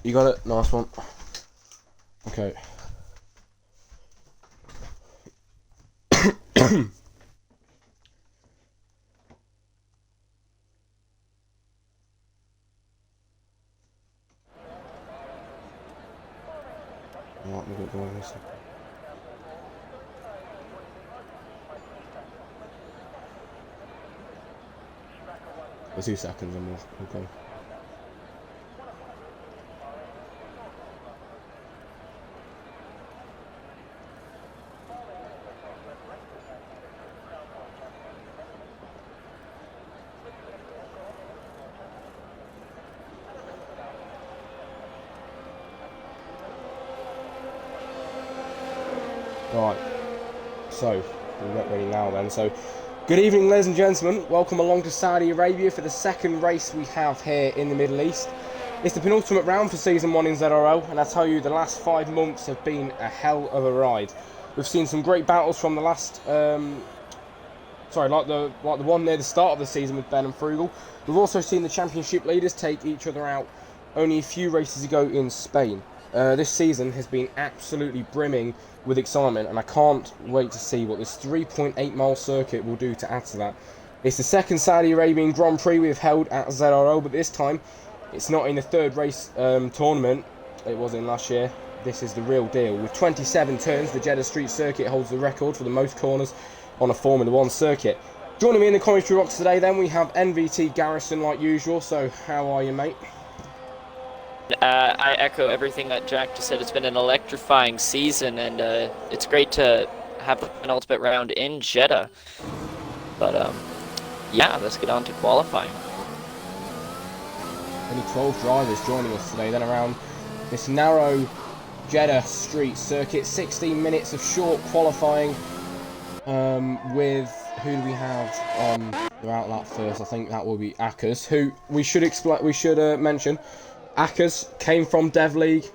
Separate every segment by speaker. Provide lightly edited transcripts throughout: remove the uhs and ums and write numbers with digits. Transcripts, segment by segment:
Speaker 1: You got it? Nice one. Okay. Right, we've got going this. For 2 seconds and we'll go. Right, so we're not ready now then. So, good evening, ladies and gentlemen. Welcome along to Saudi Arabia for the second race we have here in the Middle East. It's the penultimate round for Season 1 in ZRL, and I tell you, the last 5 months have been a hell of a ride. We've seen some great battles from the last, like the one near the start of the season with Ben and Frugal. We've also seen the championship leaders take each other out only a few races ago in Spain. This season has been absolutely brimming with excitement, and I can't wait to see what this 3.8 mile circuit will do to add to that. It's the second Saudi Arabian Grand Prix we've held at ZRL, but this time it's not in the third race tournament it was in last year. This is the real deal. With 27 turns, the Jeddah Street circuit holds the record for the most corners on a Formula 1 circuit. Joining me in the commentary box today then, we have NVT Garrison like usual. So how are you, mate?
Speaker 2: I echo everything that Jack just said. It's been an electrifying season, and it's great to have an ultimate round in Jeddah. But yeah, let's get on to qualifying.
Speaker 1: Only 12 drivers joining us today then around this narrow Jeddah Street circuit. 16 minutes of short qualifying with, who do we have on the outlap first? I think that will be Akers, who we should mention. Akers came from Dev League,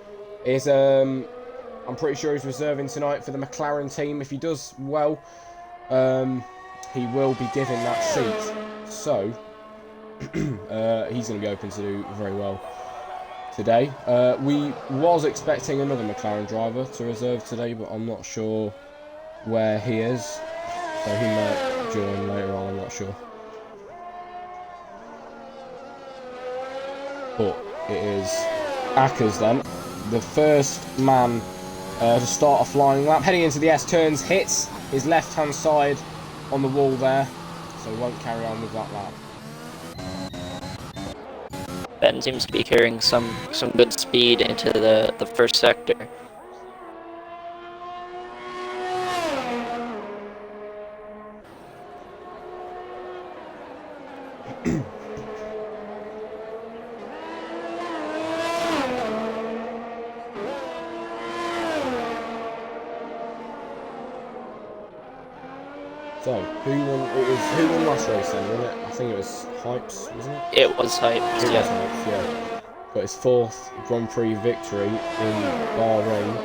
Speaker 1: is I'm pretty sure he's reserving tonight for the McLaren team. If he does well, he will be given that seat. So he's going to be open to do very well today. We was expecting another McLaren driver to reserve today, but I'm not sure where he is. So he might join later on, I'm not sure. But it is Akers then, the first man to start a flying lap. Heading into the S turns, hits his left hand side on the wall there, so won't carry on with that lap.
Speaker 2: Ben seems to be carrying some good speed into the first sector.
Speaker 1: So, who won last race then, wasn't it? I think it was Hypes, wasn't it?
Speaker 2: It was Hypes,
Speaker 1: It
Speaker 2: yeah.
Speaker 1: was Hypes, yeah. Got his 4th Grand Prix victory in Bahrain.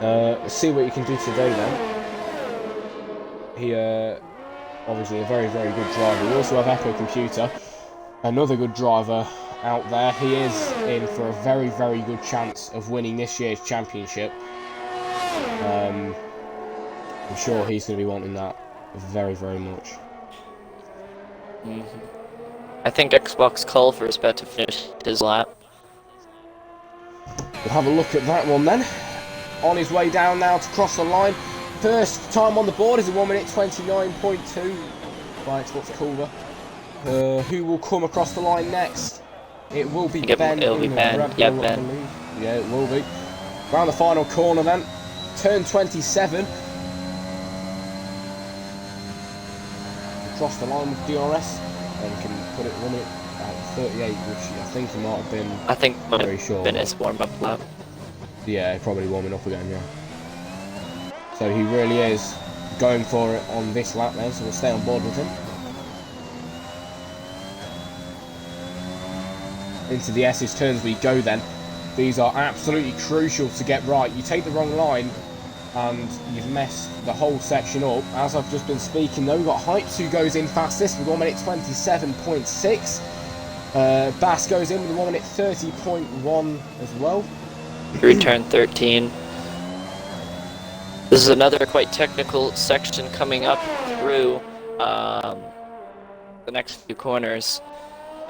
Speaker 1: Let's see what he can do today then. He, obviously a very, very good driver. We also have Echo Computer, another good driver out there. He is in for a very, very good chance of winning this year's championship. I'm sure he's going to be wanting that very, very much.
Speaker 2: I think Xbox Culver is about to finish his lap.
Speaker 1: We'll have a look at that one then. On his way down now to cross the line. First time on the board is a 1 minute 29.2 by Xbox Culver. Who will come across the line next? It will be Ben.
Speaker 2: It'll be Ben. Yeah, Ben.
Speaker 1: Yeah, it will be. Round the final corner then. Turn 27. Cross the line with DRS and can put it 1 minute 38, which I think he might have been.
Speaker 2: I think
Speaker 1: very short.
Speaker 2: Ben is warm up lap.
Speaker 1: Yeah, probably warming up again. Yeah. So he really is going for it on this lap then. So we'll stay on board with him. Into the S's turns we go then. These are absolutely crucial to get right. You take the wrong line and you've messed the whole section up. As I've just been speaking though, we've got Hypes who goes in fastest with 1 minute 27.6. Bass goes in with a 1 minute 30.1 as well.
Speaker 2: Through turn 13. This is another quite technical section coming up through the next few corners.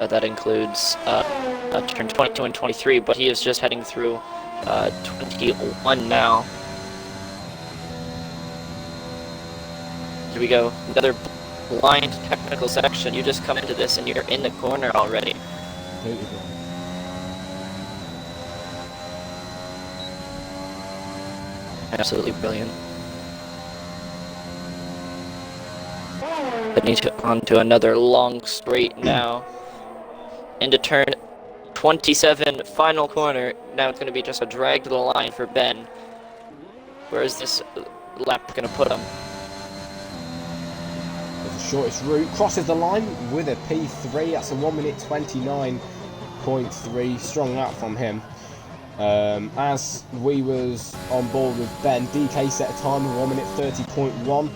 Speaker 2: That includes turn 22 and 23, but he is just heading through 21 now. Here we go, another blind technical section. You just come into this and you're in the corner already. Absolutely brilliant. Heading onto another long straight now. Into turn 27, final corner. Now it's going to be just a drag to the line for Ben. Where is this lap going to put him?
Speaker 1: The shortest route, crosses the line with a P3. That's a 1 minute 29.3. Strong lap from him. As we was on board with Ben, DK set a time of 1 minute 30.1.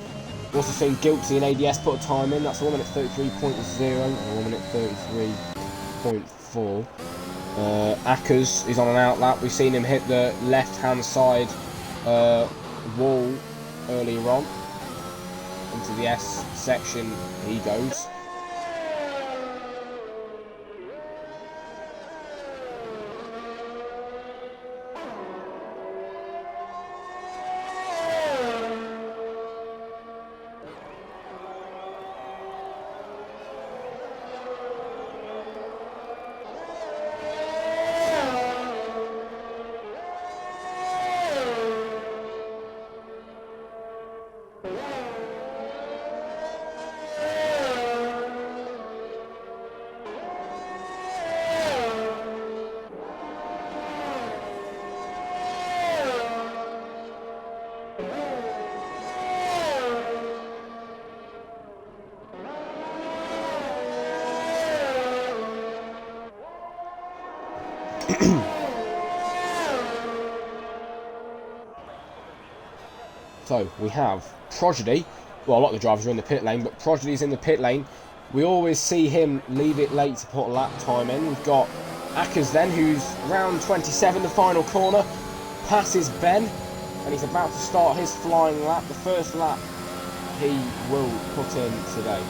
Speaker 1: Also seen Guilty and ADS put a time in. That's a 1 minute 33.0 and a 1 minute 33.4. Akers is on an out lap. We've seen him hit the left hand side wall earlier on. Into the S section he goes. So we have Prodigy. Well, a lot of the drivers are in the pit lane, but Prodigy's in the pit lane. We always see him leave it late to put a lap time in. We've got Akers then, who's round 27, the final corner, passes Ben, and he's about to start his flying lap. The first lap he will put in today.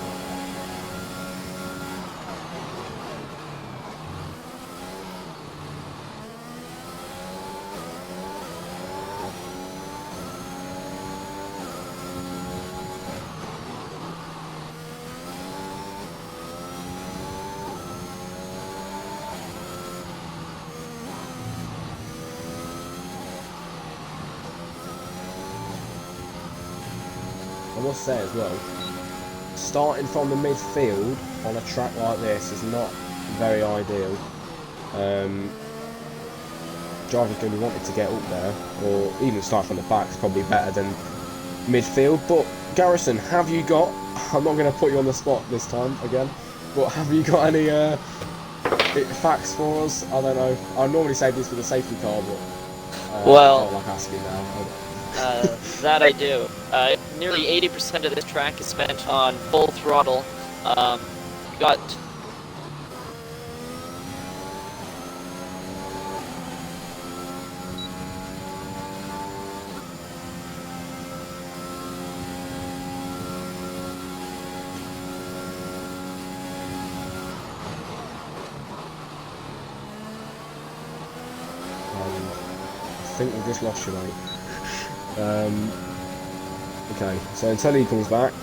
Speaker 1: I must say as well, starting from the midfield on a track like this is not very ideal. Drivers going to be wanting to get up there, or even start from the back is probably better than midfield. But Garrison, have you got, I'm not going to put you on the spot this time again, but have you got any facts for us? I don't know. I normally save this for the safety car, but
Speaker 2: well,
Speaker 1: I don't like asking now.
Speaker 2: That I do. Nearly 80% of this track is spent on full throttle. We got
Speaker 1: I think we've just lost you, mate. Okay, so until he comes back,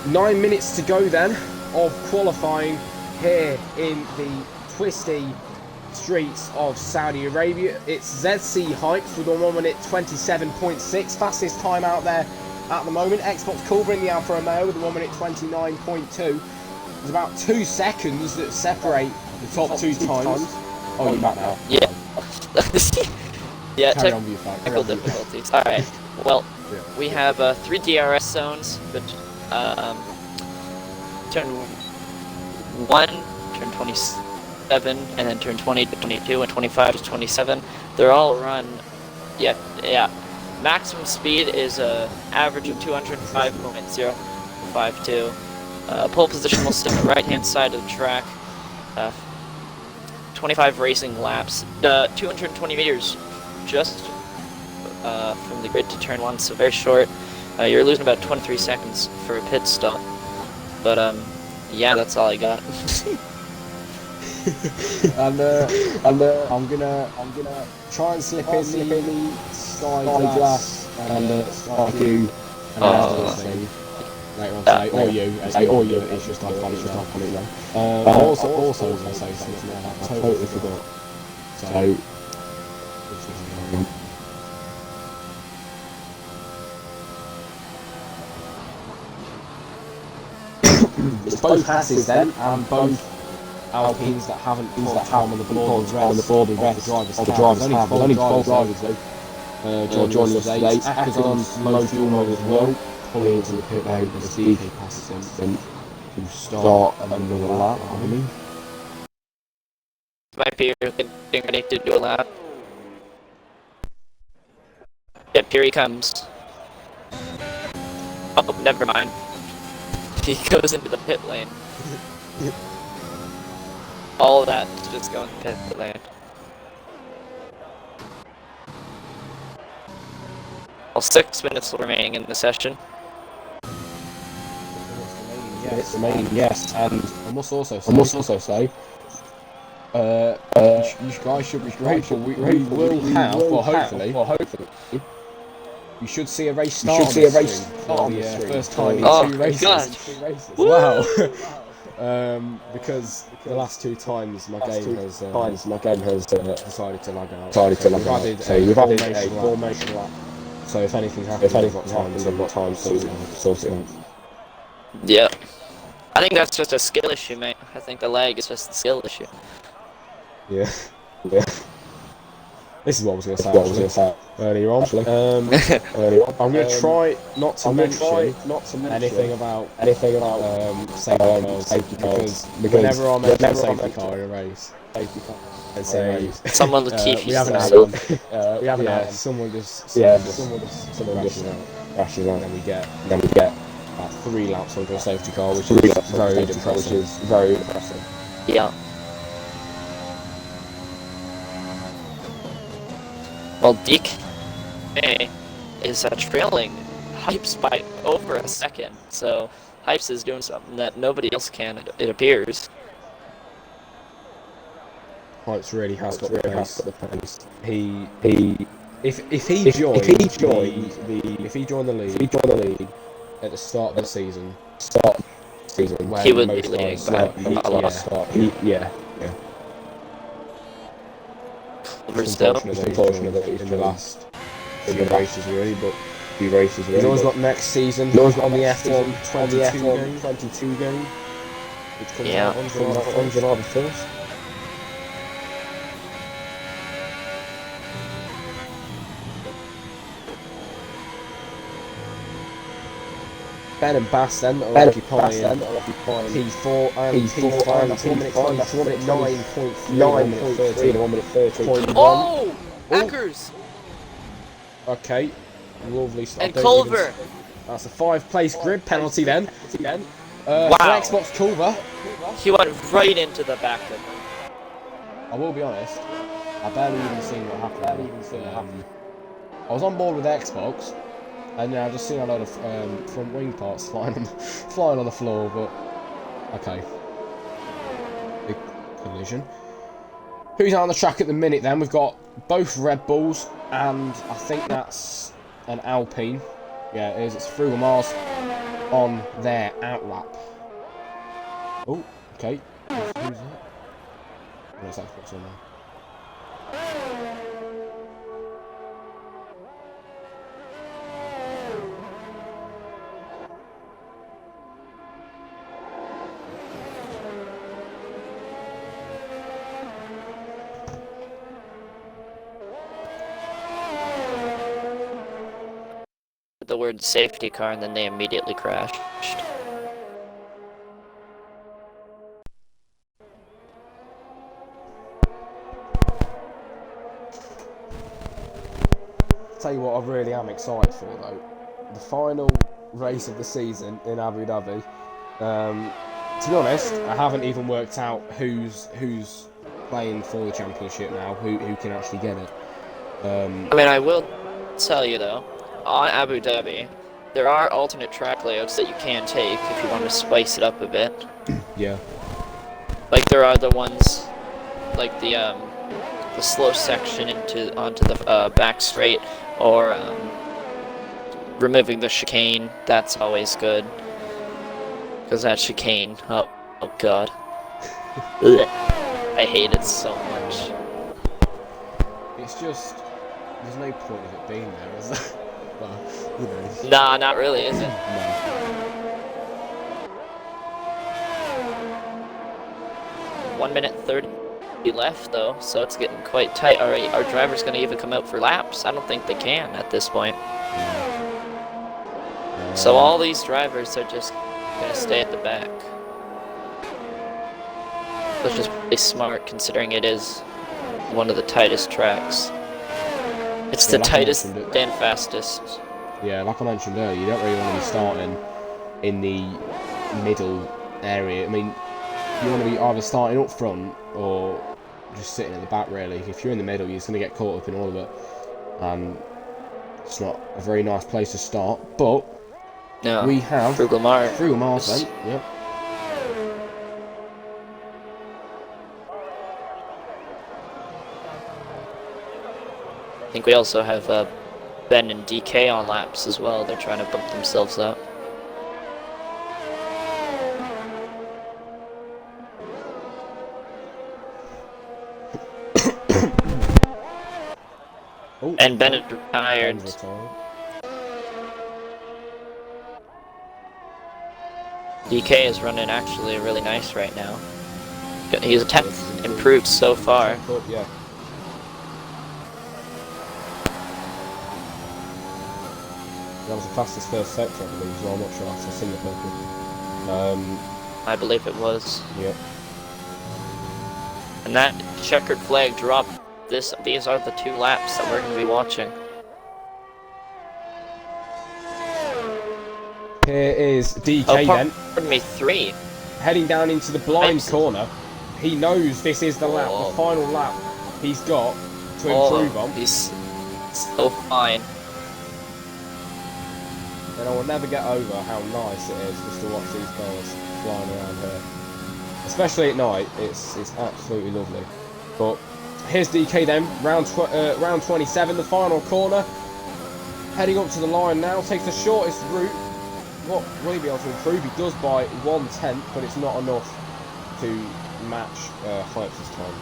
Speaker 1: 9 minutes to go then of qualifying here in the twisty streets of Saudi Arabia. It's ZC Hypes with a 1 minute 27.6, fastest time out there at the moment. Xbox Culver in the Alfa Romeo with a 1 minute 29.2. There's about 2 seconds that separate the top two times. Oh, you're back now.
Speaker 2: Yeah. Yeah,
Speaker 1: Carry on with your fact.
Speaker 2: technical difficulties. Alright, well, we have 3 DRS zones, but turn 1, turn 27, and then turn 20 to 22, and 25 to 27. They're all run, yeah. Maximum speed is average of 205.052. Pole position will sit on the right-hand side of the track. 25 racing laps. 220 meters just from the grid to turn 1, so very short. You're losing about 23 seconds for a pit stop. But yeah, that's all I got.
Speaker 1: and I'm gonna try and slip in the sky glass and start you and later on today, or you. It's just I can't now. Also, I was gonna say something I totally forgot. So. It's both Hasses then, and both Alpines that haven't put time on the board of the drivers have. Only 12 drivers though joining us today. Akazon's low fuel mode as well, pulling into the pit lane as DK passes him to start another lap, I believe.
Speaker 2: My peer getting ready to do a lap. Yep, here he comes. Oh, never mind. He goes into the pit lane. All of that to just go in the pit lane. Well, 6 minutes remaining in the session.
Speaker 1: It's remaining, yes, and I must also say, you guys should be grateful. We will have, well, hopefully, you should see a race start on the first time in 2 races.
Speaker 2: God.
Speaker 1: Wow. Because the last 2 times my game has decided to lag out. So we've added a formation lap. So if anything happens, I've got time to sort it out.
Speaker 2: Yeah. I think that's just a skill issue, mate. I think the lag is just a skill issue.
Speaker 1: Yeah. This is what I was going to say earlier on. I'm going to try not to mention anything about safety cars because whenever I mention safety car in a race, and say
Speaker 2: someone with teeth.
Speaker 1: We haven't had one. Someone just crashes out, and we get 3 laps onto a safety car, which is very impressive.
Speaker 2: Yeah. Well, DK is trailing Hypes by over a second, so Hypes is doing something that nobody else can, it appears.
Speaker 1: Hypes really has got the pace. If he joined the league at the start of the season,
Speaker 2: he would be leading by a lot.
Speaker 1: Unfortunately, in the last few races really, but he's always got next season on the F1 22 game, which comes out on July the 1st. Ben and Bass then are occupying P4 and P5 and 4 minute 9.3 and 1 minute 13.
Speaker 2: Oh! Hackers!
Speaker 1: Okay, lovely stuff.
Speaker 2: And Culver!
Speaker 1: That's a 5-place grid penalty then.
Speaker 2: Wow.
Speaker 1: For Xbox Culver.
Speaker 2: He went right into the back of him.
Speaker 1: I will be honest, I barely even seen what happened. I was on board with Xbox, and I just seen a load of front wing parts flying on the floor, but okay. Big collision. Who's out on the track at the minute then? We've got both Red Bulls, and I think that's an Alpine. Yeah, it is. It's Frugal Mars on their outlap. Oh, okay. Who's that? Where's Xbox on there?
Speaker 2: The word safety car, and then they immediately crashed.
Speaker 1: Tell you what, I really am excited for though. The final race of the season in Abu Dhabi. To be honest, I haven't even worked out who's playing for the championship now, who can actually get it.
Speaker 2: I mean, I will tell you though, on Abu Dhabi, there are alternate track layouts that you can take if you want to spice it up a bit.
Speaker 1: Yeah.
Speaker 2: Like there are the ones, like the slow section onto the back straight, or removing the chicane. That's always good, because that chicane, oh god, I hate it so much.
Speaker 1: It's just there's no point of it being there, is there? Well, you know.
Speaker 2: Nah, not really, is it?
Speaker 1: No.
Speaker 2: 1 minute 30 left though, so it's getting quite tight. Alright, our driver's gonna even come out for laps? I don't think they can at this point. So all these drivers are just gonna stay at the back. Which is pretty smart considering it is one of the tightest tracks. It's the tightest and fastest.
Speaker 1: Yeah, like I mentioned earlier, you don't really want to be starting in the middle area. I mean, you want to be either starting up front or just sitting at the back, really. If you're in the middle, you're just going to get caught up in all of it. And it's not a very nice place to start, but
Speaker 2: no,
Speaker 1: we have
Speaker 2: Frugal Mars
Speaker 1: then, yep.
Speaker 2: I think we also have Ben and DK on laps as well. They're trying to bump themselves up.
Speaker 1: Oh,
Speaker 2: and Ben is retired. DK is running actually really nice right now. He's a 10th improved so far.
Speaker 1: Yeah. That was the fastest first sector, I believe, as well. I'm not sure I've seen the purple.
Speaker 2: I believe it was.
Speaker 1: Yep.
Speaker 2: And that checkered flag dropped. These are the 2 laps that we're going to be watching.
Speaker 1: Here is DK then.
Speaker 2: Pardon me, 3.
Speaker 1: Heading down into the blind corner. He knows this is the lap, the final lap he's got to improve on.
Speaker 2: He's so fine.
Speaker 1: And I will never get over how nice it is just to watch these cars flying around here. Especially at night, it's absolutely lovely. But here's DK then, round 27, the final corner. Heading up to the line now, takes the shortest route. What will he be able to improve? He does by 1/10, but it's not enough to match Hypes' time.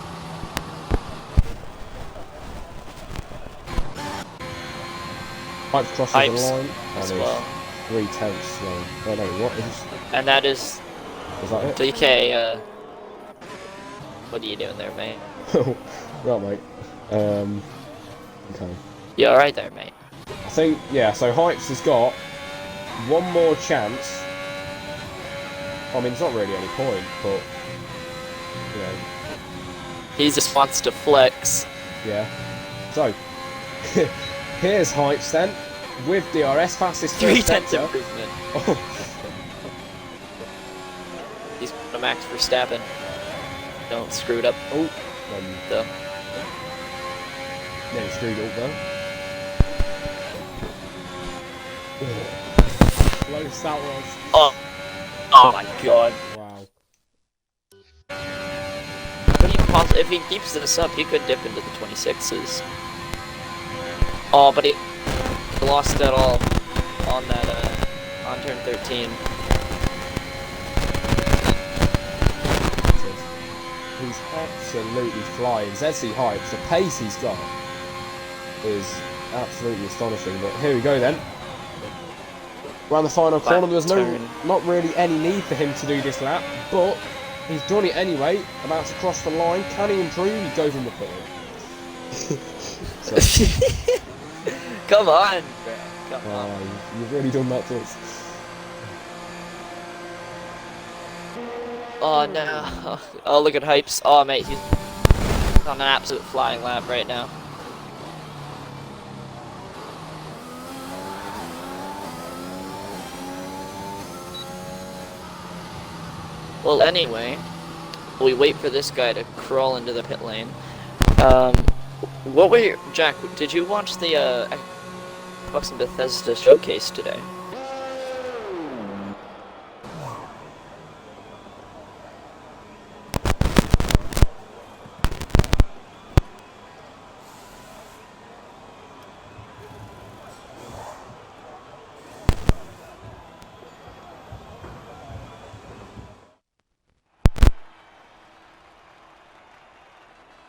Speaker 1: Hypes crosses the line
Speaker 2: as
Speaker 1: and
Speaker 2: well.
Speaker 1: 3/10 slow. Oh no, what is?
Speaker 2: And that is
Speaker 1: that it?
Speaker 2: DK. What are you doing there, mate?
Speaker 1: Right, mate. Okay.
Speaker 2: You alright there, mate?
Speaker 1: I think, yeah, so Hypes has got one more chance. I mean, it's not really any point, but, you know.
Speaker 2: He just wants to flex.
Speaker 1: Yeah. So, here's Hypes then, with DRS fastest
Speaker 2: 3/10 improvement. He's a Max Verstappen. Don't screw it up.
Speaker 1: Oh,
Speaker 2: though.
Speaker 1: Nearly screwed up though. Close that was.
Speaker 2: Oh my god.
Speaker 1: Wow.
Speaker 2: If he keeps this up, he could dip into the 26s. Oh, but he lost it all on that on turn 13.
Speaker 1: He's absolutely flying. ZC Hypes, the pace he's got is absolutely astonishing. But here we go then. Around the final corner, there was not really any need for him to do this lap, but he's done it anyway. About to cross the line. Can he improve? He goes in the pit.
Speaker 2: Come on, Come on.
Speaker 1: You've really done that to us.
Speaker 2: Oh no. Oh, look at Hypes. Oh, mate, he's on an absolute flying lap right now. Well, anyway, we wait for this guy to crawl into the pit lane. What were your... Jack, did you watch the Xbox and Bethesda showcase today?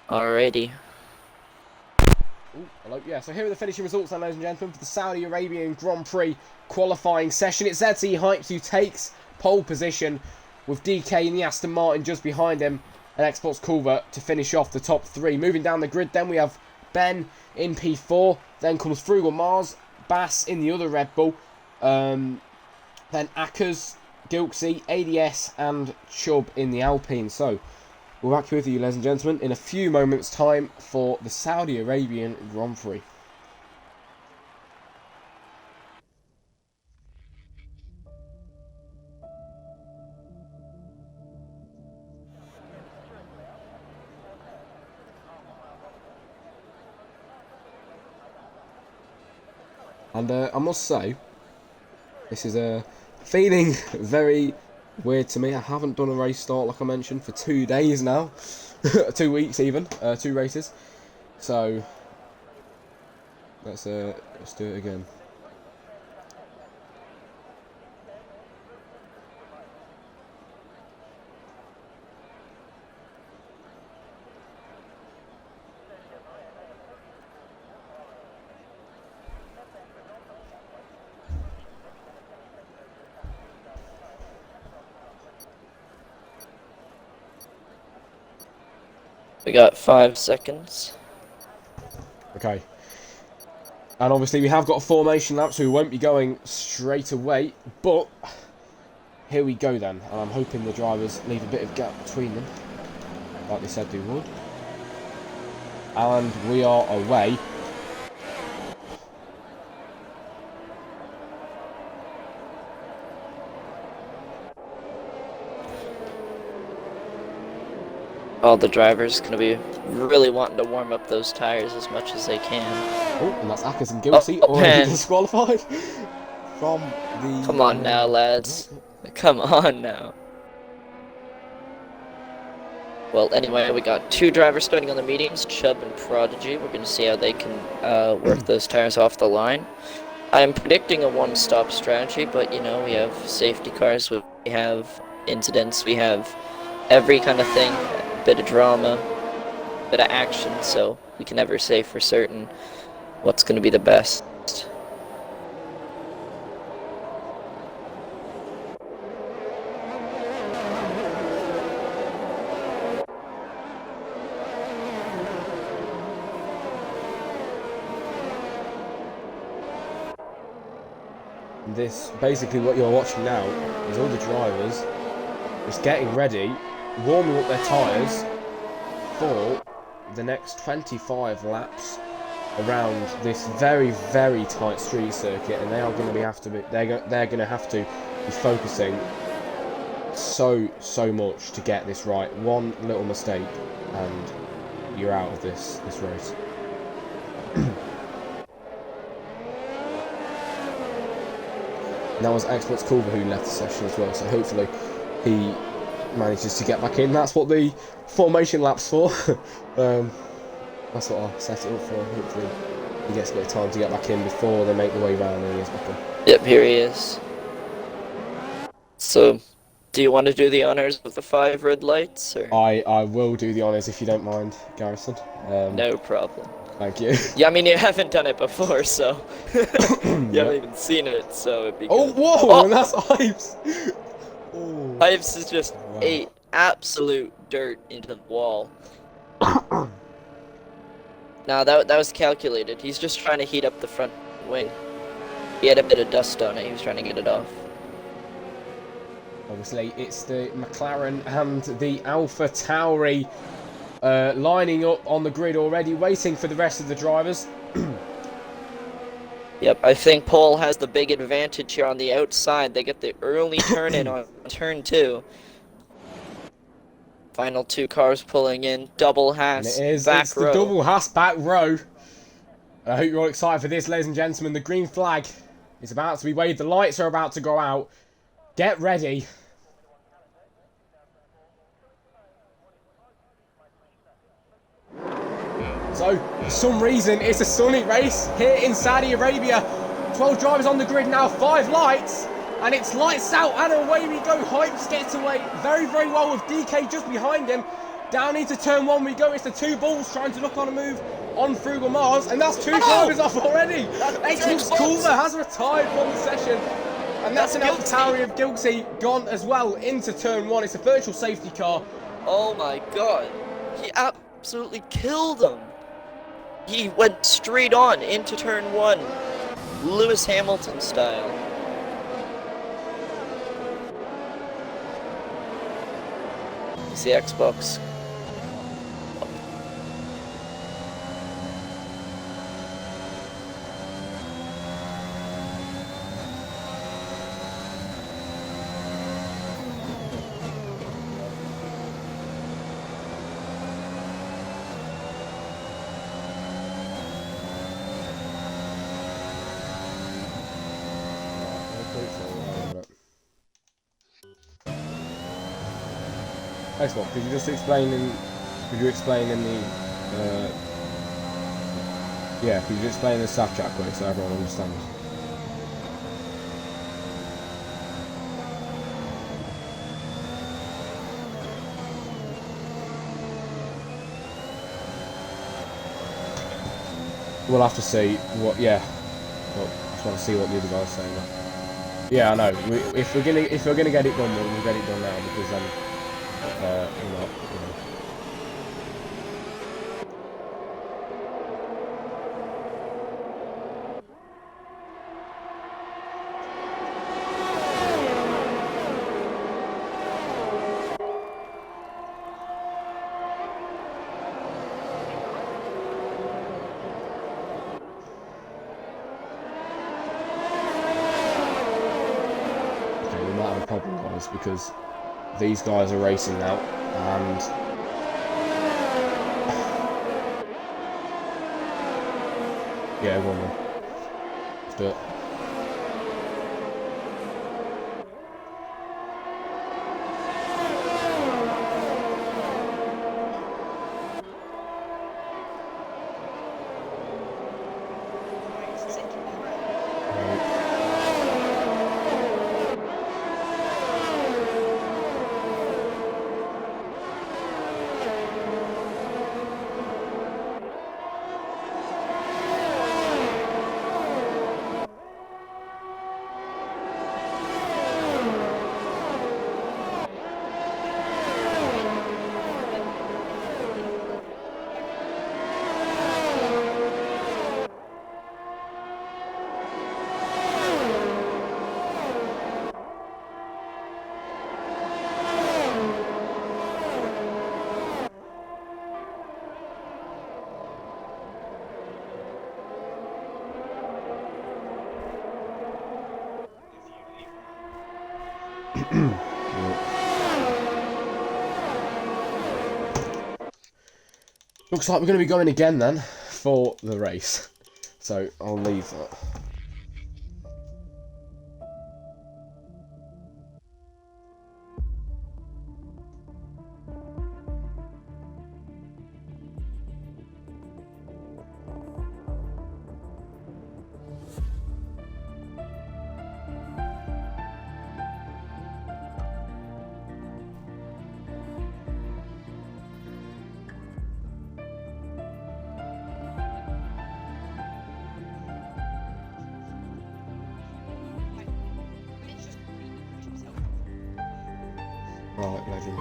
Speaker 2: Alrighty.
Speaker 1: Ooh, hello. Yeah, so here are the finishing results, then, ladies and gentlemen, for the Saudi Arabian Grand Prix qualifying session. It's ZT Hypes who takes pole position with DK in the Aston Martin just behind him and Xbox Culver to finish off the top three. Moving down the grid, then we have Ben in P4, then comes Frugal Mars, Bass in the other Red Bull, then Akkers, Gilksy, ADS and Chubb in the Alpine. So, we're back with you, ladies and gentlemen, in a few moments' time for the Saudi Arabian Grand Prix. And I must say, this is feeling very weird to me. I haven't done a race start, like I mentioned, for 2 days now. 2 weeks even, 2 races. So, let's do it again.
Speaker 2: We got 5 seconds.
Speaker 1: Okay. And obviously we have got a formation lap, so we won't be going straight away. But here we go then. And I'm hoping the drivers leave a bit of gap between them, like they said they would. And we are away.
Speaker 2: All the drivers gonna be really wanting to warm up those tires as much as they can.
Speaker 1: Oh, and that's Akkers and Gilsey already disqualified from the...
Speaker 2: Come on now, lads. Come on now. Well, anyway, we got 2 drivers starting on the mediums, Chubb and Prodigy. We're going to see how they can work those tires off the line. I'm predicting a one-stop strategy, but, you know, we have safety cars, we have incidents, we have every kind of thing, a bit of drama, a bit of action, so we can never say for certain what's going to be the best.
Speaker 1: This, basically what you're watching now, is all the drivers just getting ready, warming up their tyres for the next 25 laps around this very, very tight street circuit, and they are going to they're going to have to be focusing so much to get this right. One little mistake and you're out of this race. And that was Xbox Culver who left the session as well, so hopefully he manages to get back in. That's what the formation lap's for. That's what I'll set it up for. Hopefully he gets a bit of time to get back in before they make the way round and he is back in.
Speaker 2: Yep, here he is. So, do you want to do the honours of the 5 red lights? Or?
Speaker 1: I will do the honours if you don't mind, Garrison.
Speaker 2: No problem.
Speaker 1: Thank you.
Speaker 2: Yeah, I mean, you haven't done it before, so... you haven't even seen it, so it'd be good.
Speaker 1: Oh, whoa!
Speaker 2: Oh!
Speaker 1: And that's Ives! Oh.
Speaker 2: Ives is just ate absolute dirt into the wall. Now, that was calculated. He's just trying to heat up the front wing. He had a bit of dust on it, he was trying to get it off.
Speaker 1: Obviously, it's the McLaren and the Alpha Tauri lining up on the grid already, waiting for the rest of the drivers.
Speaker 2: Yep, I think Paul has the big advantage here on the outside. They get the early turn in on turn 2. Final 2 cars pulling in. Double
Speaker 1: And
Speaker 2: Haas.
Speaker 1: it is.
Speaker 2: Back
Speaker 1: It's
Speaker 2: row.
Speaker 1: the double Haas back row. I hope you're all excited for this, ladies and gentlemen. The green flag is about to be waved. The lights are about to go out. Get ready. So, for some reason, it's a sunny race here in Saudi Arabia. 12 drivers on the grid now, 5 lights. And it's lights out and away we go. Hypes gets away very, very well with DK just behind him. Down into turn 1 we go. It's the 2 Bulls trying to look on a move on Frugal Mars. And that's 2 drivers off already. X Culver has retired from the session. And that's an AlphaTauri of Guilty gone as well into turn 1. It's a virtual safety car.
Speaker 2: Oh my god. He absolutely killed him. He went straight on into turn 1. Lewis Hamilton style. It's the Xbox.
Speaker 1: Xbox, could you just explain in, could you explain in the, yeah, could you explain in the staff chat quick so everyone understands? We'll have to see what, yeah, well, I just want to see what the other guys say now. Yeah, I know, if we're gonna get it done, then we'll get it done now, because then, you know. Okay, we might have a problem, guys, because these guys are racing now, and yeah, go on then. Let's do it. Looks like we're going to be going again then for the race, so I'll leave that. Right, legend.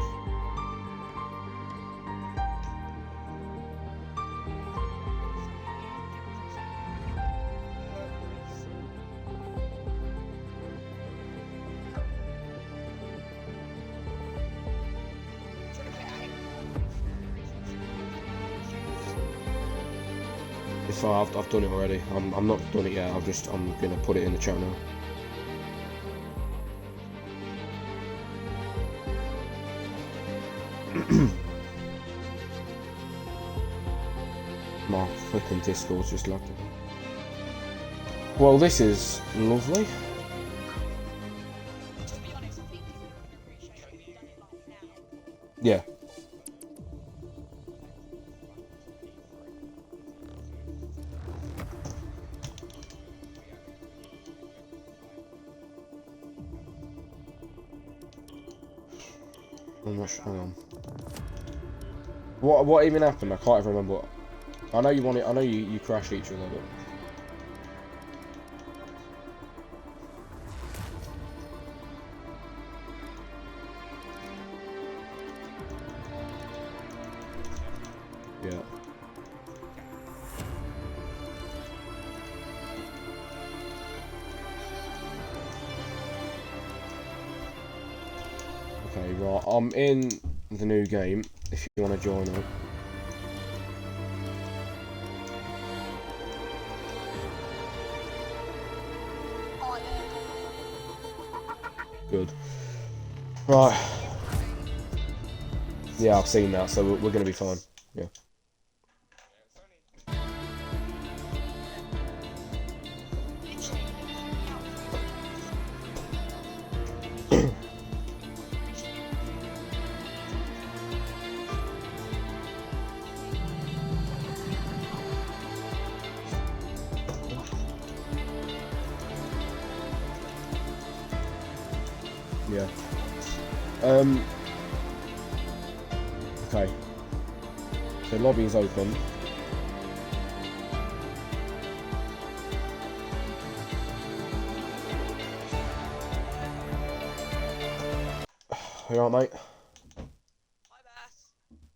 Speaker 1: If I've done it already. I'm not done it yet. I'm gonna put it in the chat now. Flipping Discord's just logged in. Well, this is lovely. Yeah. I'm not sure. Hang on. What even happened? I can't even remember. What... I know you want it. I know you crashed each other, but. Yeah. Okay, right. I'm in the new game. If you want to join it. Good. Right. Yeah, I've seen that, so we're going to be fine. Yeah. Yeah. Okay. So lobby is open. You alright, mate?
Speaker 3: Hi, Bass.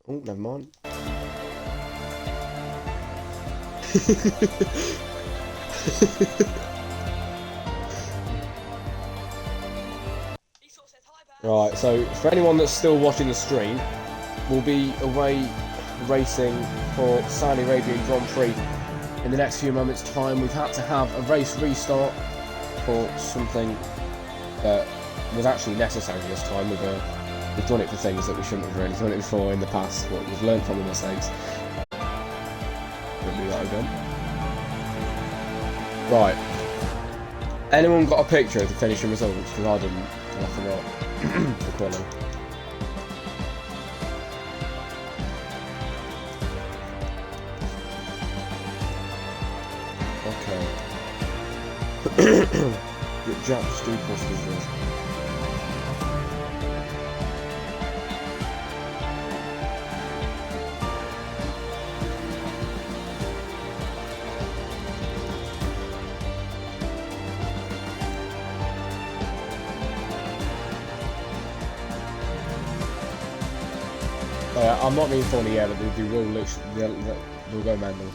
Speaker 1: Oh, never mind. Right, so for anyone that's still watching the stream, we'll be away racing for Saudi Arabian Grand Prix in the next few moments' time. We've had to have a race restart for something that was actually necessary this time. We've done it for things that we shouldn't have really done it for in the past, but we've learned from the mistakes. We'll do that again. Right. Anyone got a picture of the finishing results? Because I didn't, and I forgot. The quality. Okay. Get Jack Stu posters there. I'm not being funny yet, but they will literally, they'll go mental.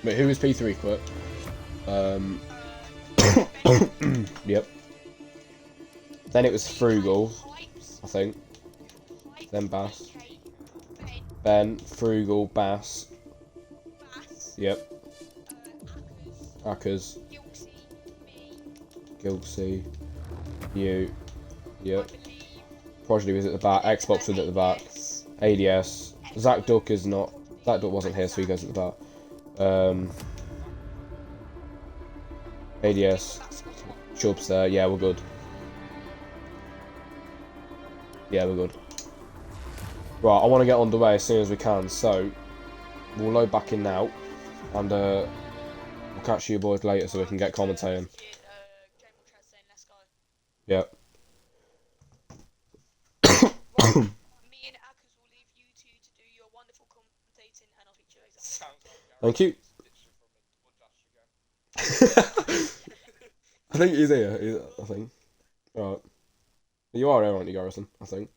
Speaker 1: But who was P3 quit? Yep. Then it was Frugal, I think. Then Bass. Ben, Frugal, Bass. Yep. Ackers. Gilsey. You. Yep. Prodigy was at the back. Xbox was at the back. ADS. Zach Duck is not. Zach Duck wasn't here, so he goes at the back. ADS. Chubb's there. Yeah, we're good. Yeah, we're good. Right, I want to get underway as soon as we can, so we'll load back in now, and we'll catch you boys later so we can get commentating. Yeah.
Speaker 3: Me and Ackers will leave you two to do your wonderful commentating, and I'll speak to you later.
Speaker 1: Thank you. I think he's here. I think. Alright. You are here, aren't you, Garrison? I think.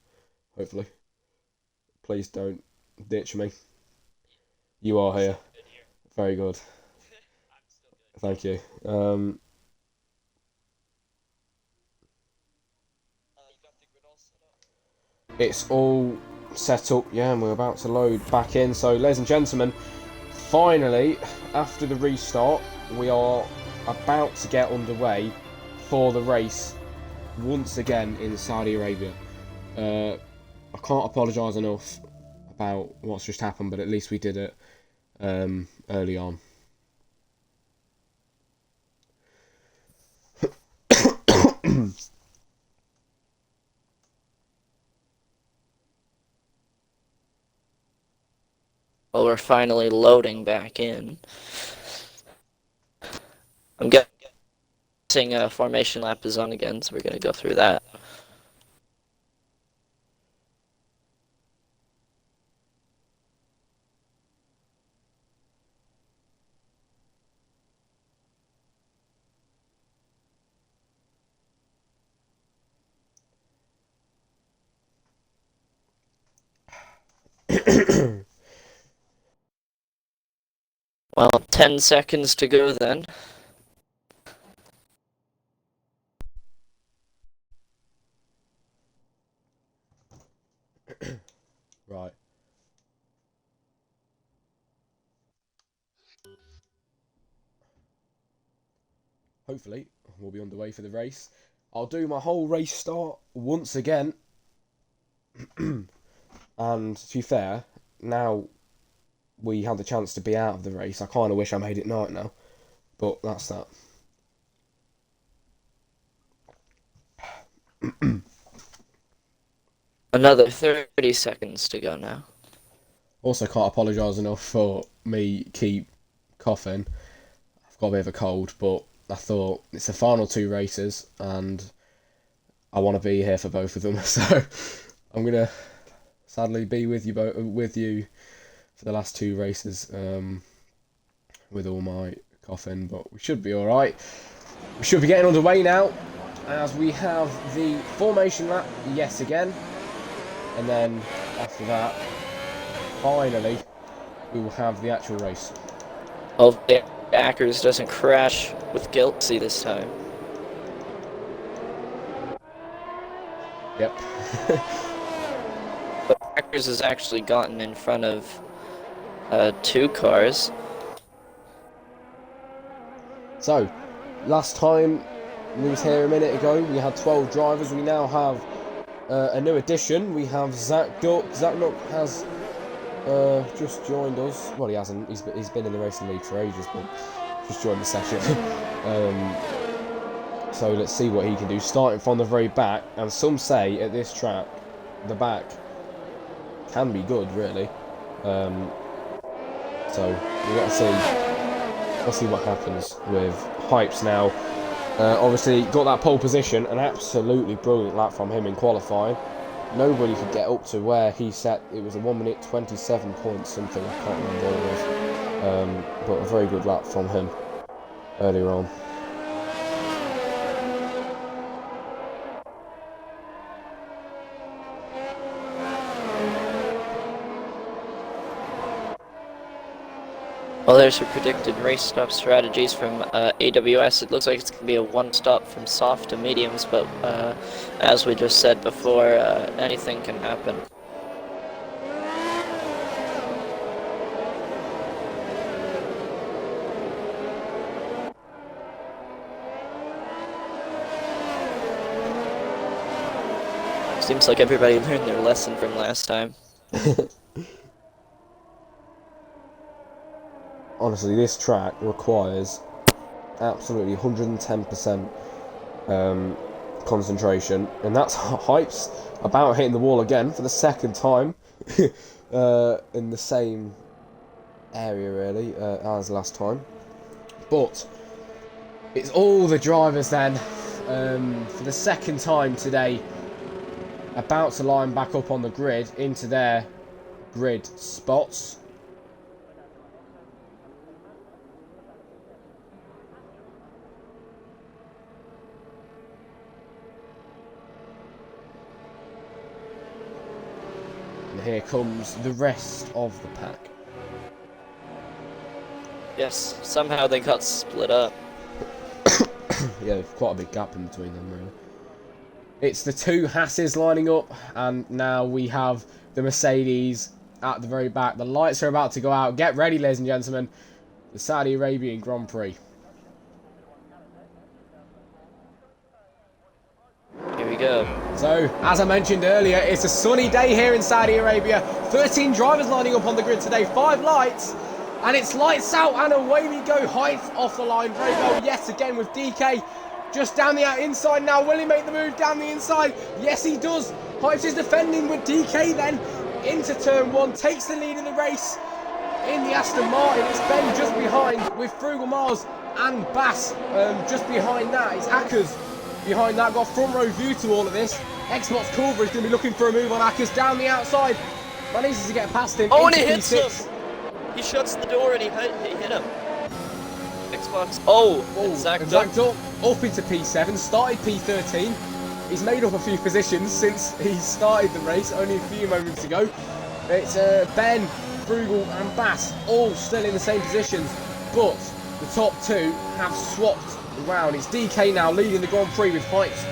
Speaker 1: Hopefully. Please don't ditch me. You are here. Very good. Thank you. It's all set up, yeah, and we're about to load back in. So, ladies and gentlemen, finally, after the restart, we are about to get underway for the race once again in Saudi Arabia. I can't apologise enough about what's just happened, but at least we did it early on.
Speaker 2: Well, we're finally loading back in. I'm guessing formation lap is on again, so we're going to go through that. Well, 10 seconds to go then.
Speaker 1: Right. Hopefully, we'll be underway for the race. I'll do my whole race start once again. And to be fair, now we had the chance to be out of the race. I kind of wish I made it night now, but that's that.
Speaker 2: Another 30 seconds to go now.
Speaker 1: Also, can't apologise enough for me keep coughing. I've got a bit of a cold, but I thought it's the final 2 races, and I want to be here for both of them. So I'm gonna sadly be with you for the last 2 races with all my coughing, but we should be all right. We should be getting underway now, as we have the formation lap yet again, and then after that, finally, we will have the actual race.
Speaker 2: Hopefully, Ackers doesn't crash with Guilty this time.
Speaker 1: Yep.
Speaker 2: But Ackers has actually gotten in front of 2 cars.
Speaker 1: So, last time we was here a minute ago, we had 12 drivers. We now have a new addition. We have Zach Duck. Zach Duck has just joined us. Well, he hasn't. He's been in the racing league for ages, but just joined the session. So let's see what he can do. Starting from the very back, and some say at this track, the back can be good, really. So we got to see. Let's see what happens with Hypes now. Obviously got that pole position, an absolutely brilliant lap from him in qualifying. Nobody could get up to where he set. It was a 1 minute 27 point something. I can't remember what it was, but a very good lap from him earlier on.
Speaker 2: Well, there's your predicted race stop strategies from AWS. It looks like it's going to be a 1-stop from soft to mediums, but as we just said before, anything can happen. Seems like everybody learned their lesson from last time.
Speaker 1: Honestly, this track requires absolutely 110% concentration, and that's Hypes about hitting the wall again for the 2nd time in the same area, really, as last time. But it's all the drivers then for the 2nd time today, about to line back up on the grid into their grid spots. And here comes the rest of the pack.
Speaker 2: Yes, somehow they got split up.
Speaker 1: Yeah, quite a big gap in between them, really. It's the 2 Hasses lining up, and now we have the Mercedes at the very back. The lights are about to go out. Get ready, ladies and gentlemen. the Saudi Arabian Grand Prix.
Speaker 2: Here we go.
Speaker 1: So, as I mentioned earlier, it's a sunny day here in Saudi Arabia. 13 drivers lining up on the grid today, 5 lights, and it's lights out and away we go. Height off the line, very well yet again with DK just down the inside now. Will he make the move down the inside? Yes, he does. Hypes is defending with DK then into turn 1, takes the lead in the race in the Aston Martin. It's Ben just behind with Frugal Mars and Bass just behind that. It's Hackers behind that. Got front row view to all of this. Xbox Culver is going to be looking for a move on Hackers down the outside. Manages to get past him.
Speaker 2: Oh, and he hits him. He shuts the door and he hit him. Xbox. Oh, and Zach Duck
Speaker 1: up into P7. Started P13. He's made up a few positions since he started the race only a few moments ago. It's Ben, Frugal and Bass all still in the same positions, but the top 2 have swapped around. It's DK now leading the Grand Prix with Heights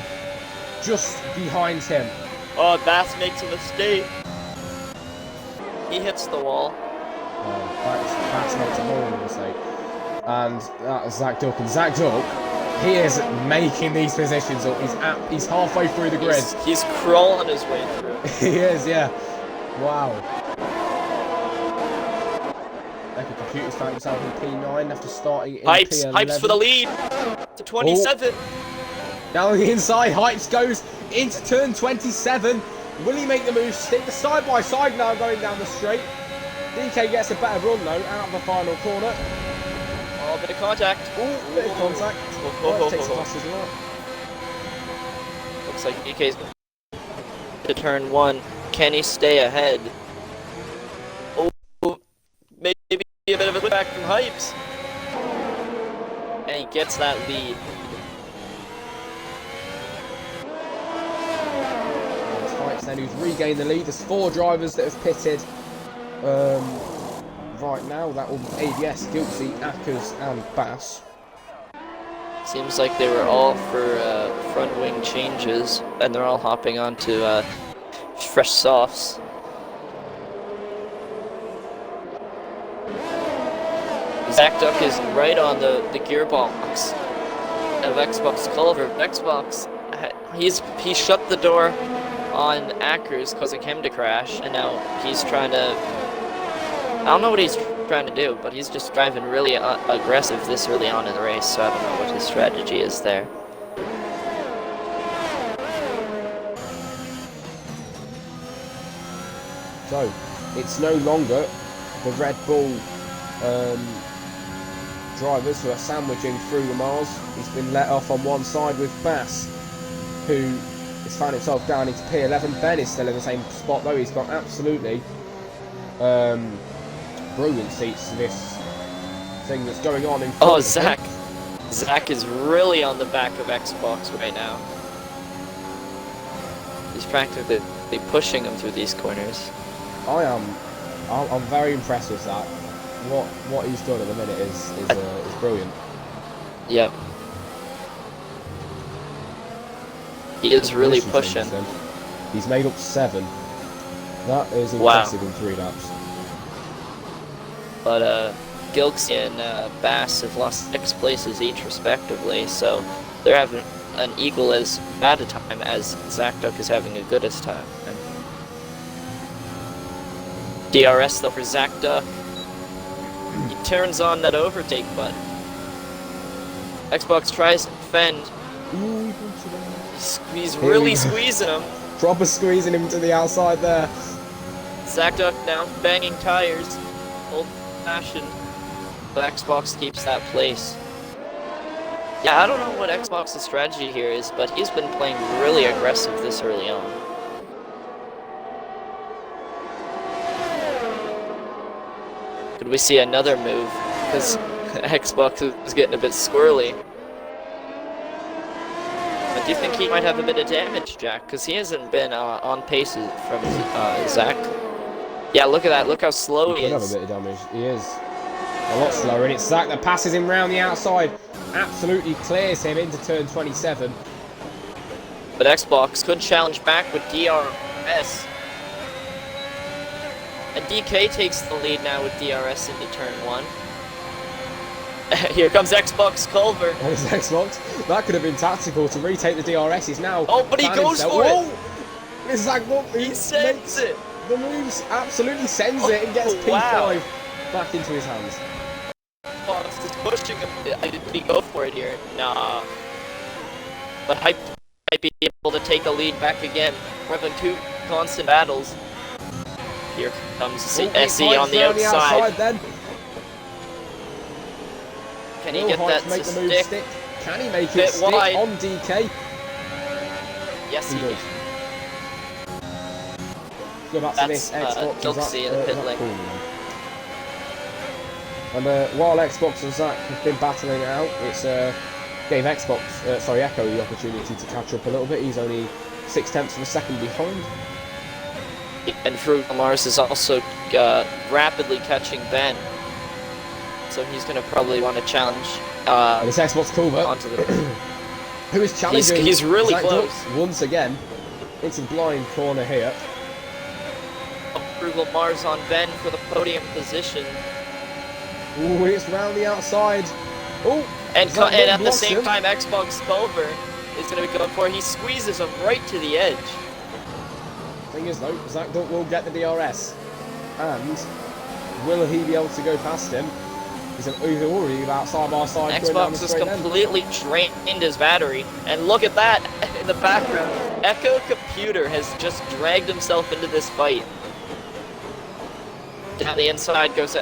Speaker 1: just behind him.
Speaker 2: Oh, Bass makes a mistake. He hits the wall.
Speaker 1: Bass makes a horrible mistake. And that is Zach Duck. And Zach Duck, he is making these positions up. He's halfway through the grid.
Speaker 2: He's crawling his way through.
Speaker 1: He is, yeah. Wow. Epic Computers found himself in P9 after starting in P11.
Speaker 2: Hypes for the lead to 27.
Speaker 1: Oh. Down the inside, Hypes goes into turn 27. Will he make the move? Stick the side by side now going down the straight. DK gets a better run though out of the final corner.
Speaker 2: Oh, bit of contact.
Speaker 1: Oh, bit of contact. Takes the flashes as well.
Speaker 2: Looks like DK's to turn 1. Can he stay ahead? Oh, maybe a bit of a back from Hypes. And he gets that lead.
Speaker 1: It's Hypes then who's regained the lead. There's 4 drivers that have pitted. Right now, that will be ABS, Guilty, Ackers and Bass.
Speaker 2: Seems like they were all for front wing changes, and they're all hopping onto fresh softs. Zach Duck is right on the gearbox of Xbox Culver. Xbox, he shut the door on Ackers, causing him to crash, and now he's trying to... I don't know what he's trying to do, but he's just driving really aggressive this early on in the race, so I don't know what his strategy is there.
Speaker 1: So, it's no longer the Red Bull drivers who are sandwiching through the miles. He's been let off on one side with Bass, who has found himself down into P11. Ben is still in the same spot though. He's got absolutely brilliant seats to this thing that's going on in front
Speaker 2: Oh,
Speaker 1: of
Speaker 2: Zach.
Speaker 1: him.
Speaker 2: Zach is really on the back of Xbox right now. He's practically pushing him through these corners.
Speaker 1: I'm very impressed with that. What he's done at the minute is brilliant.
Speaker 2: Yep. He is really pushing.
Speaker 1: He's made up 7. That is impressive in 3 laps.
Speaker 2: But Gilksy and Bass have lost 6 places each respectively, so they're having an equal as bad a time as Zach Duck is having a good as time. And DRS though for Zach Duck. He turns on that overtake button. Xbox tries to defend.
Speaker 1: Ooh,
Speaker 2: He's really squeezing him.
Speaker 1: Proper squeezing him to the outside there.
Speaker 2: Zach Duck now banging tires. Old fashioned. But Xbox keeps that place. Yeah, I don't know what Xbox's strategy here is, but he's been playing really aggressive this early on. Could we see another move? Because Xbox is getting a bit squirrely. But do you think he might have a bit of damage, Jack? Because he hasn't been on pace from Zach. Yeah, look at that. Look how slow he is.
Speaker 1: He could have a bit of damage. He is a lot slower, and it's Zach that passes him round the outside. Absolutely clears him into turn 27.
Speaker 2: But Xbox could challenge back with DRS. And DK takes the lead now with DRS into turn 1. Here comes Xbox Culver.
Speaker 1: There's Xbox. That could have been tactical to retake the DRS. He's now.
Speaker 2: Oh, but he goes
Speaker 1: himself.
Speaker 2: for it.
Speaker 1: Whoa! It's like what
Speaker 2: He sends it.
Speaker 1: The moves absolutely sends it and gets P5
Speaker 2: wow.
Speaker 1: back into his hands.
Speaker 2: Fox is pushing him. Did he go for it here? Nah. But Hype might be able to take a lead back again. We're having two constant battles. Here comes SE on the outside.
Speaker 1: Then.
Speaker 2: Can he get that
Speaker 1: make
Speaker 2: to
Speaker 1: the move
Speaker 2: stick?
Speaker 1: stick? Can he make it
Speaker 2: Bit
Speaker 1: stick
Speaker 2: wide.
Speaker 1: on DK?
Speaker 2: Yes, he did.
Speaker 1: Go back to this
Speaker 2: That's
Speaker 1: Xbox.
Speaker 2: Duxie in the pit lane.
Speaker 1: And while Xbox and Zach have been battling it out, it's gave Echo the opportunity to catch up a little bit. He's only 0.6 of a second behind.
Speaker 2: And Frugal Mars is also rapidly catching Ben. So he's going to probably want to challenge
Speaker 1: and it's Xbox Culver,
Speaker 2: onto the...
Speaker 1: who is challenging
Speaker 2: He's really
Speaker 1: Zach
Speaker 2: close.
Speaker 1: Dux once again. It's a blind corner here.
Speaker 2: Frugal Mars on Ben for the podium position.
Speaker 1: Ooh, it's round the outside. Oh,
Speaker 2: And at the same
Speaker 1: him.
Speaker 2: time, Xbox Culver is going to be going for it. He squeezes him right to the edge.
Speaker 1: Thing is though, Zach Duck will get the DRS. And will he be able to go past him? He's already about side by side.
Speaker 2: Xbox has completely drained his battery. And look at that in the background. Echo Computer has just dragged himself into this fight. Down the inside goes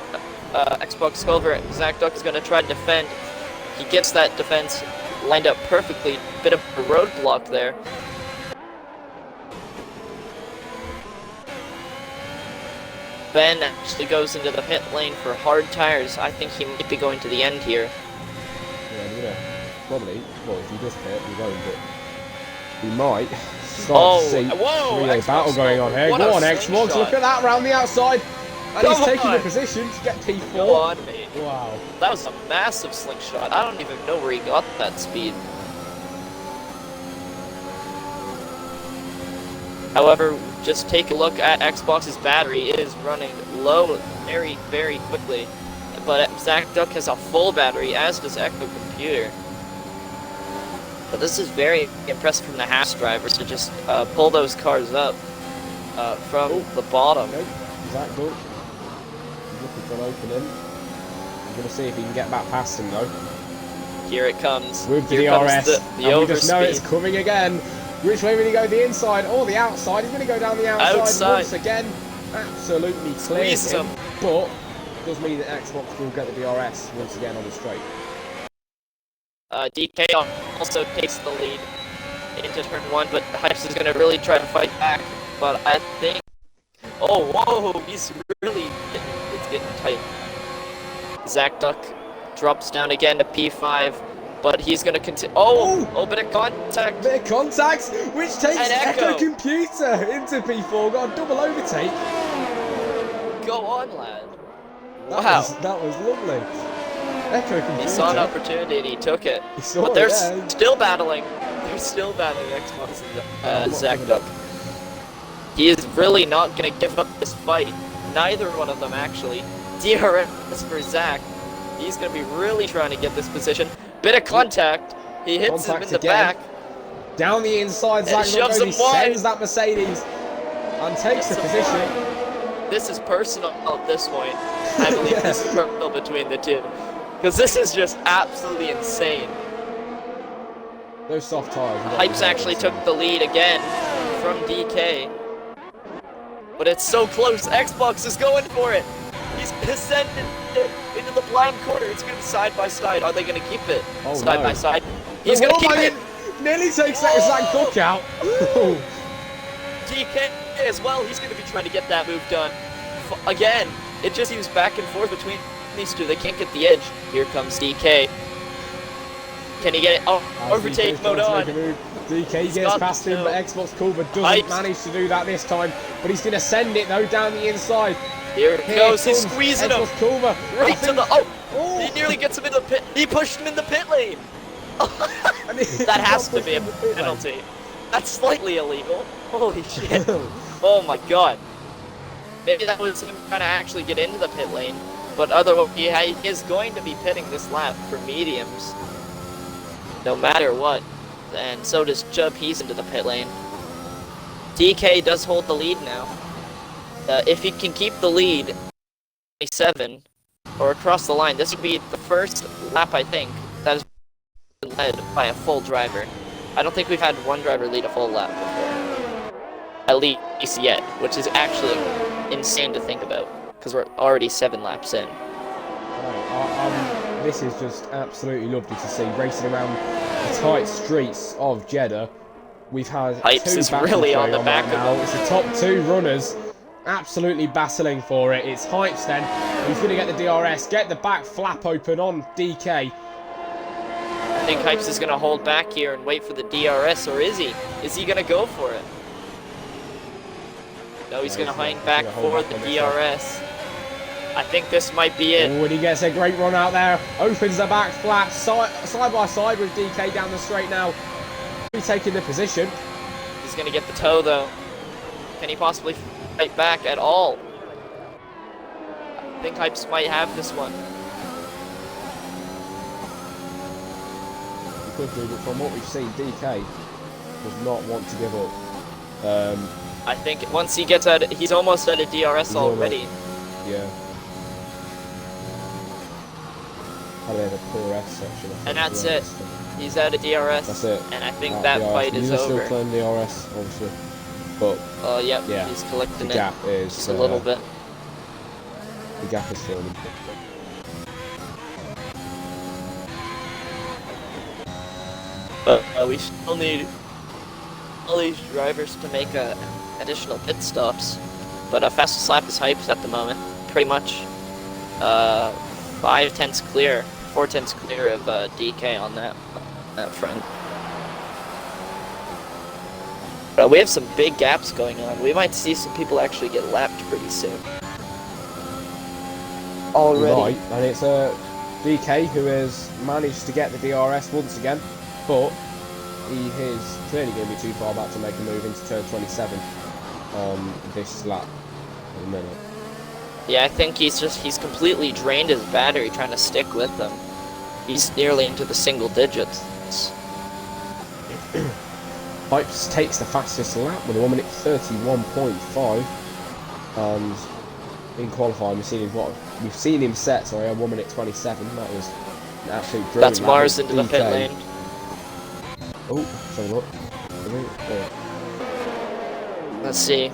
Speaker 2: Xbox Culver. Zach Duck is going to try to defend. He gets that defense lined up perfectly. Bit of a roadblock there. Ben actually goes into the pit lane for hard tires. I think he might be going to the end here.
Speaker 1: Yeah, probably. Well, if he does pit, he won't, but he might start to see relay battle going on here. Go on, Xbox, look at that round the outside. And he's taking the position to get P4.
Speaker 2: Go on, mate.
Speaker 1: Wow.
Speaker 2: That was a massive slingshot. I don't even know where he got that speed. However, just take a look at Xbox's battery. It is running low very, very quickly. But Zach Duck has a full battery, as does Echo Computer. But this is very impressive from the Haas drivers to just pull those cars up from the bottom.
Speaker 1: Okay. Zach Duck. He's looking for an opening. I'm going to see if he can get back past him though.
Speaker 2: Here it comes.
Speaker 1: With the
Speaker 2: Here
Speaker 1: DRS.
Speaker 2: comes the
Speaker 1: and we just know
Speaker 2: overspeed.
Speaker 1: it's coming again. Which way will he go? The inside or the outside? He's going to go down the outside once again. Absolutely clears
Speaker 2: Squeeze
Speaker 1: him.
Speaker 2: him.
Speaker 1: But does mean that Xbox will get the DRS once again on the straight.
Speaker 2: DK also takes the lead into turn 1, but Hypes is going to really try to fight back. But I think... Oh, whoa! He's really... It's getting tight. Zach Duck drops down again to P5, but he's going to continue... Oh, bit of contact!
Speaker 1: Bit of contact, which takes
Speaker 2: And
Speaker 1: Echo
Speaker 2: Echo.
Speaker 1: Computer into P4. Got a double overtake.
Speaker 2: Go on, lad.
Speaker 1: That
Speaker 2: Wow.
Speaker 1: was lovely. Echo Computer.
Speaker 2: He saw an opportunity and he took it.
Speaker 1: He saw
Speaker 2: But they're
Speaker 1: it, yeah.
Speaker 2: still battling. They're still battling Xbox and Zach Duck. He is really not going to give up this fight. Neither one of them, actually. DRS for Zach. He's going to be really trying to get this position. Bit of contact. He hits him in the back.
Speaker 1: Down the inside, Zach
Speaker 2: shoves him
Speaker 1: Duck
Speaker 2: wide.
Speaker 1: sends that Mercedes and takes the position.
Speaker 2: This is personal at this point. I believe this is personal between the two. Because this is just absolutely insane.
Speaker 1: Those soft tires.
Speaker 2: Hypes actually took the lead again from DK. But it's so close. Xbox is going for it. He's ascended into the blind corner. It's going to be side by side. Are they going to keep it side by side? He's going to keep it.
Speaker 1: Nearly takes Zach Duck out.
Speaker 2: DK as well. He's going to be trying to get that move done. Again, it just seems back and forth between these two. They can't get the edge. Here comes DK. Can he get it? Oh, overtake mode on.
Speaker 1: DK gets past him, but Xbox Culver doesn't manage to do that this time. But he's going to send it though down the inside.
Speaker 2: Here it goes. He's squeezing him
Speaker 1: Culver.
Speaker 2: right to the. Oh, he nearly gets him in the pit. He pushed him in the pit lane. That has to be a penalty. That's slightly illegal. Holy shit. Oh my god. Maybe that was him trying to actually get into the pit lane. But otherwise, he is going to be pitting this lap for mediums, no matter what. And so does Chubb. He's into the pit lane. DK does hold the lead now. If he can keep the lead, 27 or across the line, this would be the first lap, I think, that has been led by a full driver. I don't think we've had one driver lead a full lap before, at least yet, which is actually insane to think about, because we're already 7 laps in.
Speaker 1: This is just absolutely lovely to see, racing around the tight streets of Jeddah. We've had
Speaker 2: Hypes
Speaker 1: 2
Speaker 2: is
Speaker 1: battles
Speaker 2: really
Speaker 1: going
Speaker 2: on the back
Speaker 1: right now. It's the top 2 runners absolutely battling for it. It's Hypes then. He's going to get the DRS, get the back flap open on DK.
Speaker 2: I think Hypes is going to hold back here and wait for the DRS, or is he? Is he going to go for it? No, he's going to hang back for the DRS. I think this might be it.
Speaker 1: Oh, and he gets a great run out there. Opens the back flap, side by side with DK down the straight now. He's taking the position.
Speaker 2: He's going to get the toe, though. Can he possibly fight back at all? I think Hypes might have this one.
Speaker 1: He could do, but from what we've seen, DK does not want to give up.
Speaker 2: I think once he gets out, he's almost at a DRS already.
Speaker 1: Yeah. Oh, they have a poor S section.
Speaker 2: And that's it. He's at a DRS.
Speaker 1: That's it.
Speaker 2: And I think that fight is over.
Speaker 1: He's still playing DRS, obviously. But
Speaker 2: yep,
Speaker 1: yeah,
Speaker 2: he's collecting
Speaker 1: the
Speaker 2: it
Speaker 1: gap is
Speaker 2: just a little bit.
Speaker 1: The gap is filling.
Speaker 2: But we still need all these drivers to make additional pit stops. But fastest lap is Hypes at the moment, pretty much 4 tenths clear of DK on that front. But we have some big gaps going on. We might see some people actually get lapped pretty soon. Already.
Speaker 1: Right, and it's DK who has managed to get the DRS once again, but he is clearly going to be too far back to make a move into turn 27 on this lap in a minute.
Speaker 2: Yeah, I think he's completely drained his battery trying to stick with them. He's nearly into the single digits.
Speaker 1: Hypes takes the fastest lap with a 1 minute 31.5, and in qualifying we've seen him set a 1 minute 27. That was an absolute brilliant.
Speaker 2: That's Mars into the pit lane.
Speaker 1: Oh, sorry, look.
Speaker 2: Let's see.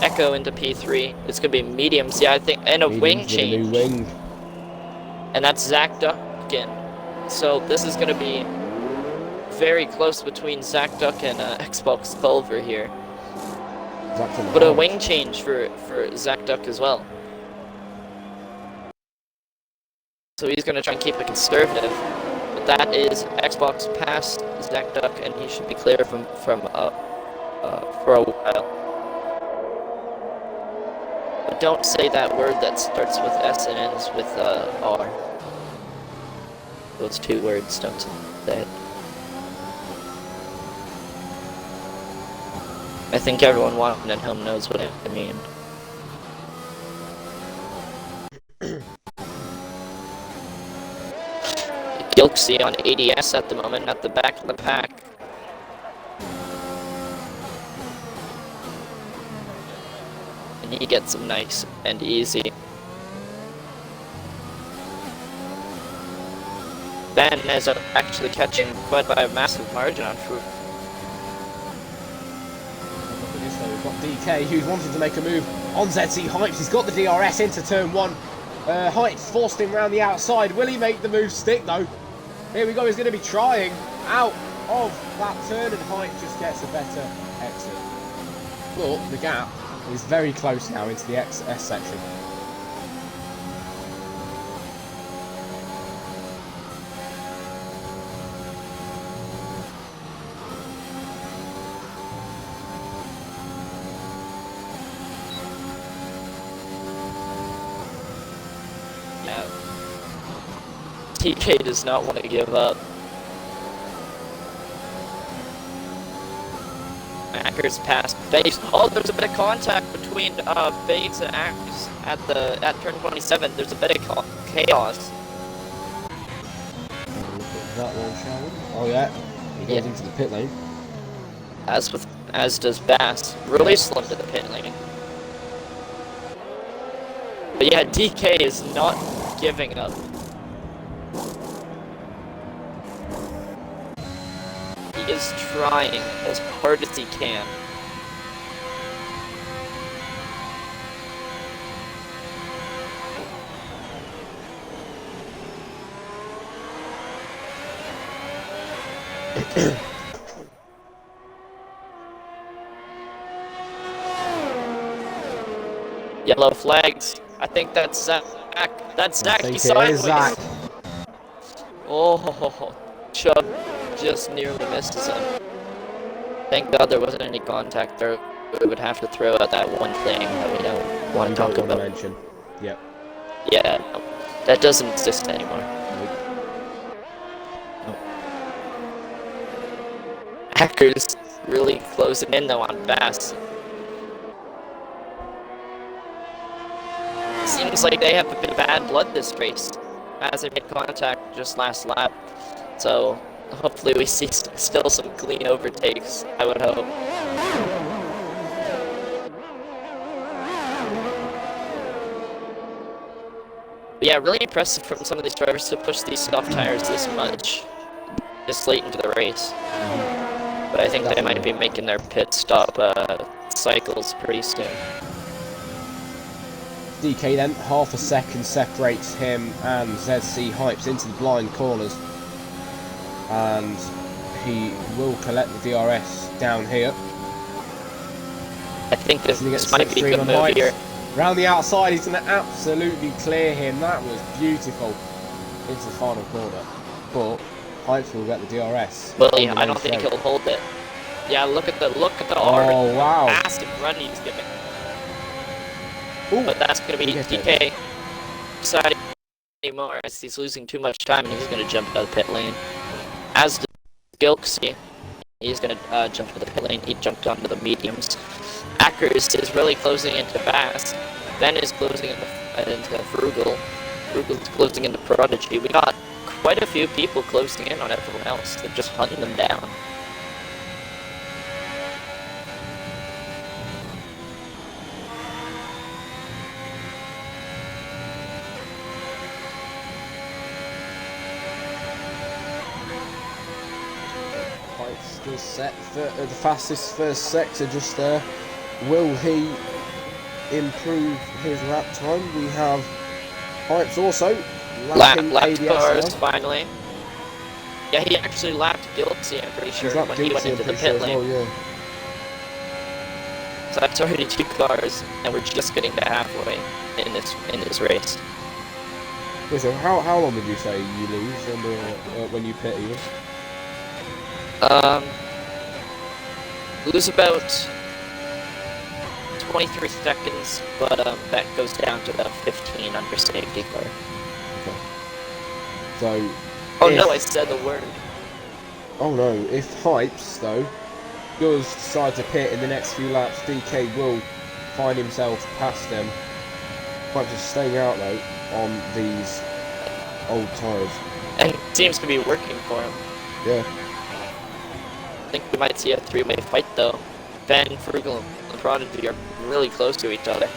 Speaker 2: Echo into P3. It's gonna be mediums. Yeah, I think, and a wing change.
Speaker 1: A new wing.
Speaker 2: And that's Zach Duncan. So this is gonna be very close between Zach Duck and Xbox Culver here. But a wing change for Zach Duck as well. So he's going to try and keep it conservative. But that is Xbox past Zach Duck, and he should be clear for a while. But don't say that word that starts with S and ends with R. Those 2 words, don't say it. I think everyone watching at home knows what I mean. Gilksy on ADS at the moment, at the back of the pack. And he gets them nice and easy. Ben is actually catching quite by a massive margin on Fruit.
Speaker 1: We've got DK who's wanting to make a move on ZC Hypes. He's got the DRS into turn 1. Hypes forced him round the outside. Will he make the move stick though? Here we go, he's going to be trying out of that turn, and Hypes just gets a better exit. But the gap is very close now into the S section.
Speaker 2: TK does not want to give up. Max Ackers passed Bates. Oh, there's a bit of contact between Bates and Ackers at turn 27. There's a bit of chaos.
Speaker 1: Look at that one, shall we? Oh yeah, he goes into the pit lane.
Speaker 2: As does Bass. Really slow to the pit lane. But yeah, DK is not giving up. He is trying as hard as he can. Yellow flags. I think that's Zach. That's Zach. He's sideways.
Speaker 1: Zach.
Speaker 2: Oh, Chubb just nearly misses him. Thank God there wasn't any contact there. We would have to throw out that one thing that we don't want to talk about.
Speaker 1: Mention. Yep.
Speaker 2: Yeah, no, that doesn't exist anymore. Hackers really closing in though on Bass. Seems like they have a bit of bad blood this race, as they made contact just last lap. So hopefully we see still some clean overtakes, I would hope. But yeah, really impressive from some of these drivers to push these soft tires this much, this late into the race. But I think they might be making their pit stop cycles pretty soon.
Speaker 1: DK then, half a second separates him and ZC Hypes into the blind corners. And he will collect the DRS down here.
Speaker 2: I think this might be a good move here.
Speaker 1: Round the outside, he's going to absolutely clear him. That was beautiful into the final corner. But Hypes will get the DRS.
Speaker 2: Well, yeah, I don't think he'll hold it. Yeah, look at the
Speaker 1: wow.
Speaker 2: massive run he's giving.
Speaker 1: Ooh,
Speaker 2: but that's going to be DK deciding anymore as he's losing too much time and he's going to jump out of the pit lane. As does Gilksy, he's going to jump to the pit lane. He jumped onto the mediums. Ackers is really closing into Bass. Ben is closing into Frugal. Frugal's closing into Prodigy. We got quite a few people closing in on everyone else. They're just hunting them down.
Speaker 1: Still set for the fastest first sector just there. Will he improve his lap time? We have Hypes also lapping
Speaker 2: lapped cars
Speaker 1: now.
Speaker 2: finally. Yeah, he actually lapped Gilksy, I'm pretty sure, when he went into the pit lane.
Speaker 1: Well, yeah.
Speaker 2: So that's already 2 cars, and we're just getting to halfway in this race.
Speaker 1: Wait, so how long did you say you lose when you pit even?
Speaker 2: Lose about 23 seconds, but that goes down to about 15 under safety car.
Speaker 1: Okay. So.
Speaker 2: Oh no, I said the word.
Speaker 1: Oh no, if Hypes though does decide to pit in the next few laps, DK will find himself past them. Hypes is staying out though on these old tyres.
Speaker 2: And it seems to be working for him.
Speaker 1: Yeah.
Speaker 2: I think we might see a 3-way fight though. Ben, Frugal, and Prodigy are really close to each other.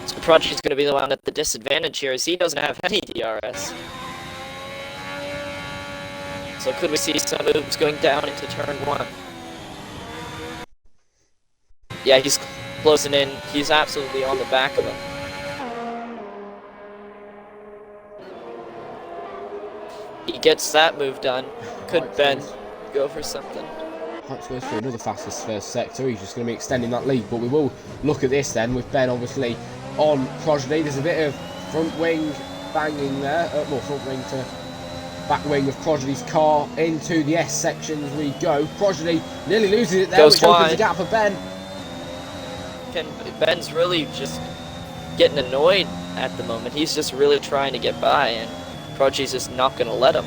Speaker 2: So Prodigy's going to be the one at the disadvantage here as he doesn't have any DRS. So could we see some moves going down into turn 1? Yeah, he's closing in. He's absolutely on the back of him. He gets that move done. Could Ben go for something?
Speaker 1: Hypes goes for another fastest first sector. He's just going to be extending that lead. But we will look at this then with Ben obviously on Prodigy. There's a bit of front wing banging there. Well, front wing to back wing of Prodigy's car into the S sections we go. Prodigy nearly loses it there, which opens the gap for Ben.
Speaker 2: Ben's really just getting annoyed at the moment. He's just really trying to get by, and Prodigy's just not going to let him.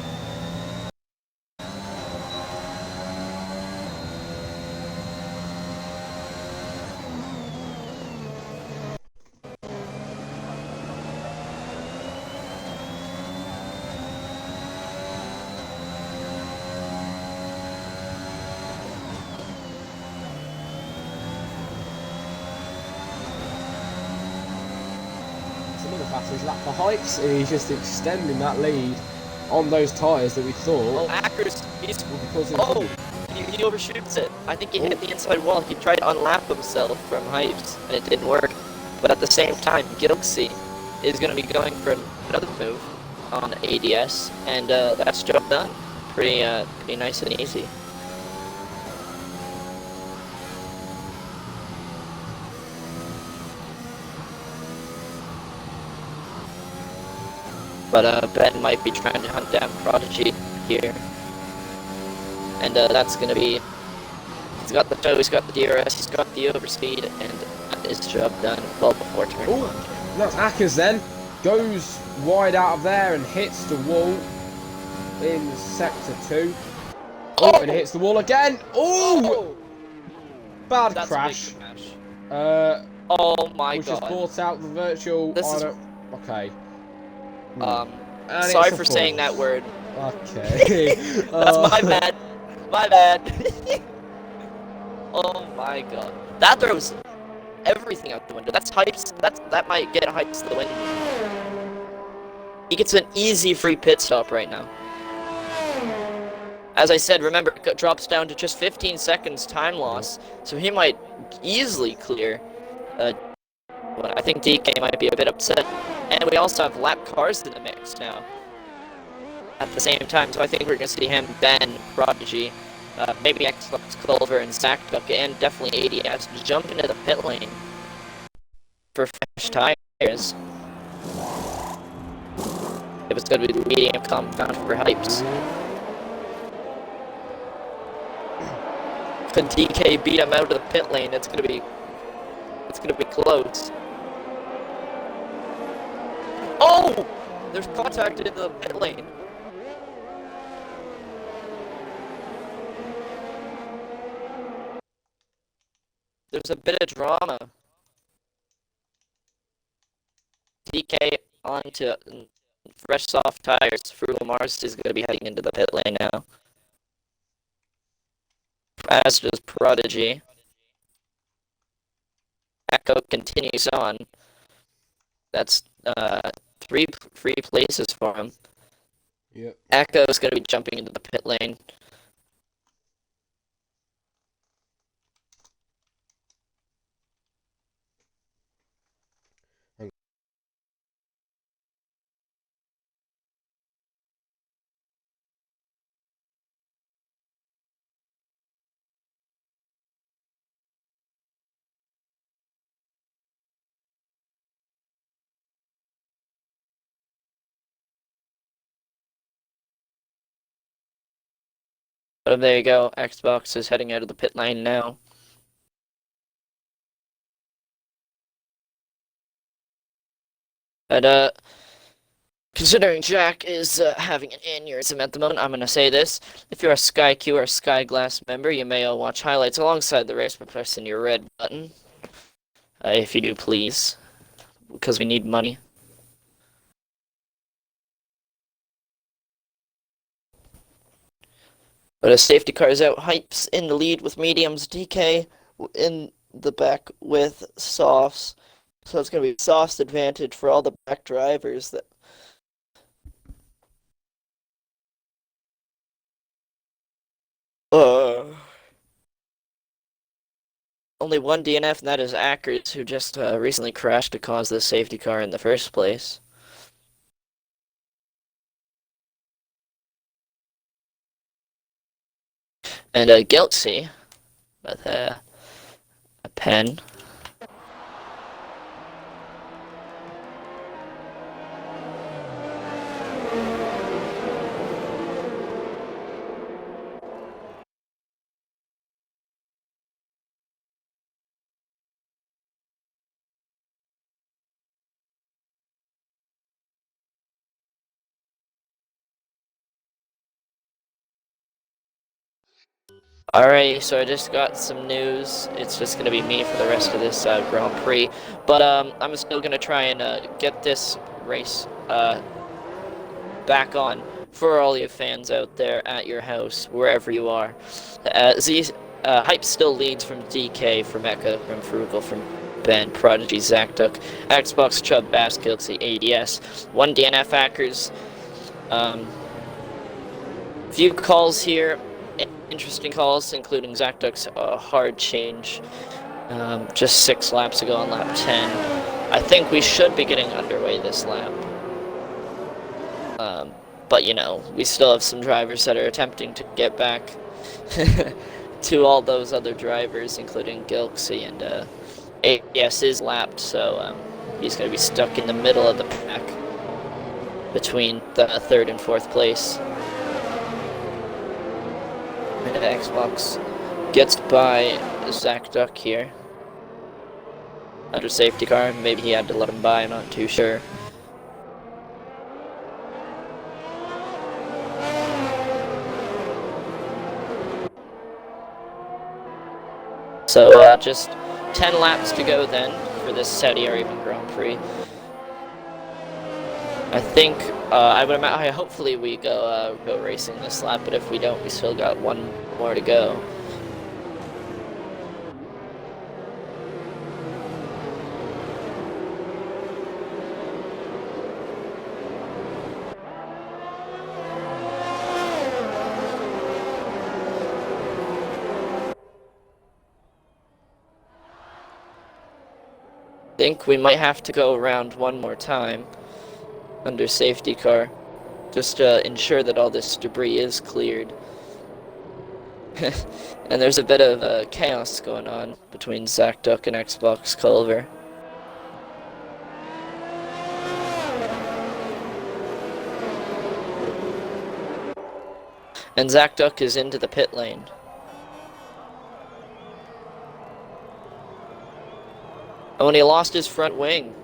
Speaker 1: another passage lap for Hypes, and he's just extending that lead on those tyres that we
Speaker 2: Oh,
Speaker 1: thought
Speaker 2: Ackers, he's...
Speaker 1: would be causing
Speaker 2: Oh!
Speaker 1: trouble.
Speaker 2: He overshoots it. I think he hit the inside wall. He tried to unlap himself from Hypes, and it didn't work. But at the same time, Gilksy is going to be going for another move on ADS, and that's job done. Pretty nice and easy. But Ben might be trying to hunt down Prodigy here. And that's gonna be... He's got the tow, he's got the DRS, he's got the overspeed, and that is job done well before turn 1.
Speaker 1: That's Ackers then. Goes wide out of there and hits the wall in sector 2. Oh, and hits the wall again. Oh! Bad
Speaker 2: That's
Speaker 1: crash.
Speaker 2: a big crash. Oh my
Speaker 1: which
Speaker 2: god.
Speaker 1: has brought out the virtual... Okay. And
Speaker 2: Sorry
Speaker 1: it's a
Speaker 2: for
Speaker 1: fall.
Speaker 2: saying that word.
Speaker 1: Okay.
Speaker 2: That's my bad. My bad. Oh my god. That throws everything out the window. That's Hypes. That might get Hypes to the win. He gets an easy free pit stop right now. As I said, remember, it drops down to just 15 seconds time loss, so he might easily clear. Well, I think DK might be a bit upset. And we also have lap cars in the mix now at the same time, so I think we're going to see him, Ben, Prodigy, maybe Xbox Culver and Zackduck, and definitely ADS jump into the pit lane for fresh tires. It was going to be the medium compound for Hypes. Could DK beat him out of the pit lane? It's going to be close. Oh! There's contact in the pit lane. There's a bit of drama. DK onto fresh soft tires. Frugal Mars is going to be heading into the pit lane now. As does Prodigy. Echo continues on. That's 3 free places for him.
Speaker 1: Yep.
Speaker 2: Echo is going to be jumping into the pit lane. But there you go. Xbox is heading out of the pit lane now. And considering Jack is having an aneurysm at the moment, I'm going to say this. If you're a SkyQ or Skyglass member, you may watch highlights alongside the race by pressing your red button. If you do, please. Because we need money. But a safety car is out. Hypes in the lead with mediums. DK in the back with softs. So it's going to be soft advantage for all the back drivers that... Only one DNF, and that is Ackers, who just recently crashed to cause the safety car in the first place. And Giltsy with a pen. Alright, so I just got some news. It's just gonna be me for the rest of this Grand Prix. But I'm still gonna try and get this race back on for all you fans out there at your house, wherever you are. Hype still leads from DK, from Eka, from Frugal, from Ben, Prodigy, Zacduck, Xbox, Chubb, Bass, Gilksy, ADS, 1 DNF Hackers. Few calls here, interesting calls, including Zacduck's hard change just 6 laps ago on lap 10. I think we should be getting underway this lap. But, you know, we still have some drivers that are attempting to get back to all those other drivers, including Gilksy, and AS is lapped, so he's going to be stuck in the middle of the pack between the 3rd and 4th place. And Xbox gets by Zacduck here. Under safety car, maybe he had to let him by, I'm not too sure. So just 10 laps to go then for this Saudi Arabian Grand Prix. I think hopefully we go racing this lap, but if we don't, we still got 1 more to go. I think we might have to go around 1 more time under safety car, just to ensure that all this debris is cleared. And there's a bit of chaos going on between Zacduck and Xbox Culver. And Zacduck is into the pit lane. Oh, and he lost his front wing.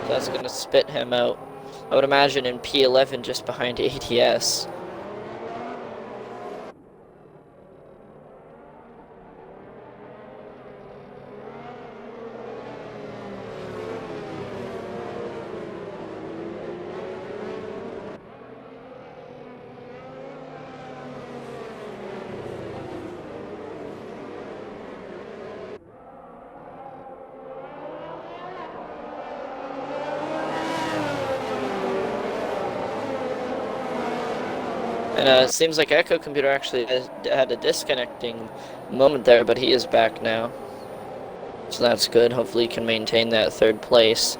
Speaker 2: That's gonna spit him out. I would imagine in P11 just behind ATS. And it seems like Echo Computer actually had a disconnecting moment there, but he is back now. So that's good. Hopefully he can maintain that 3rd place.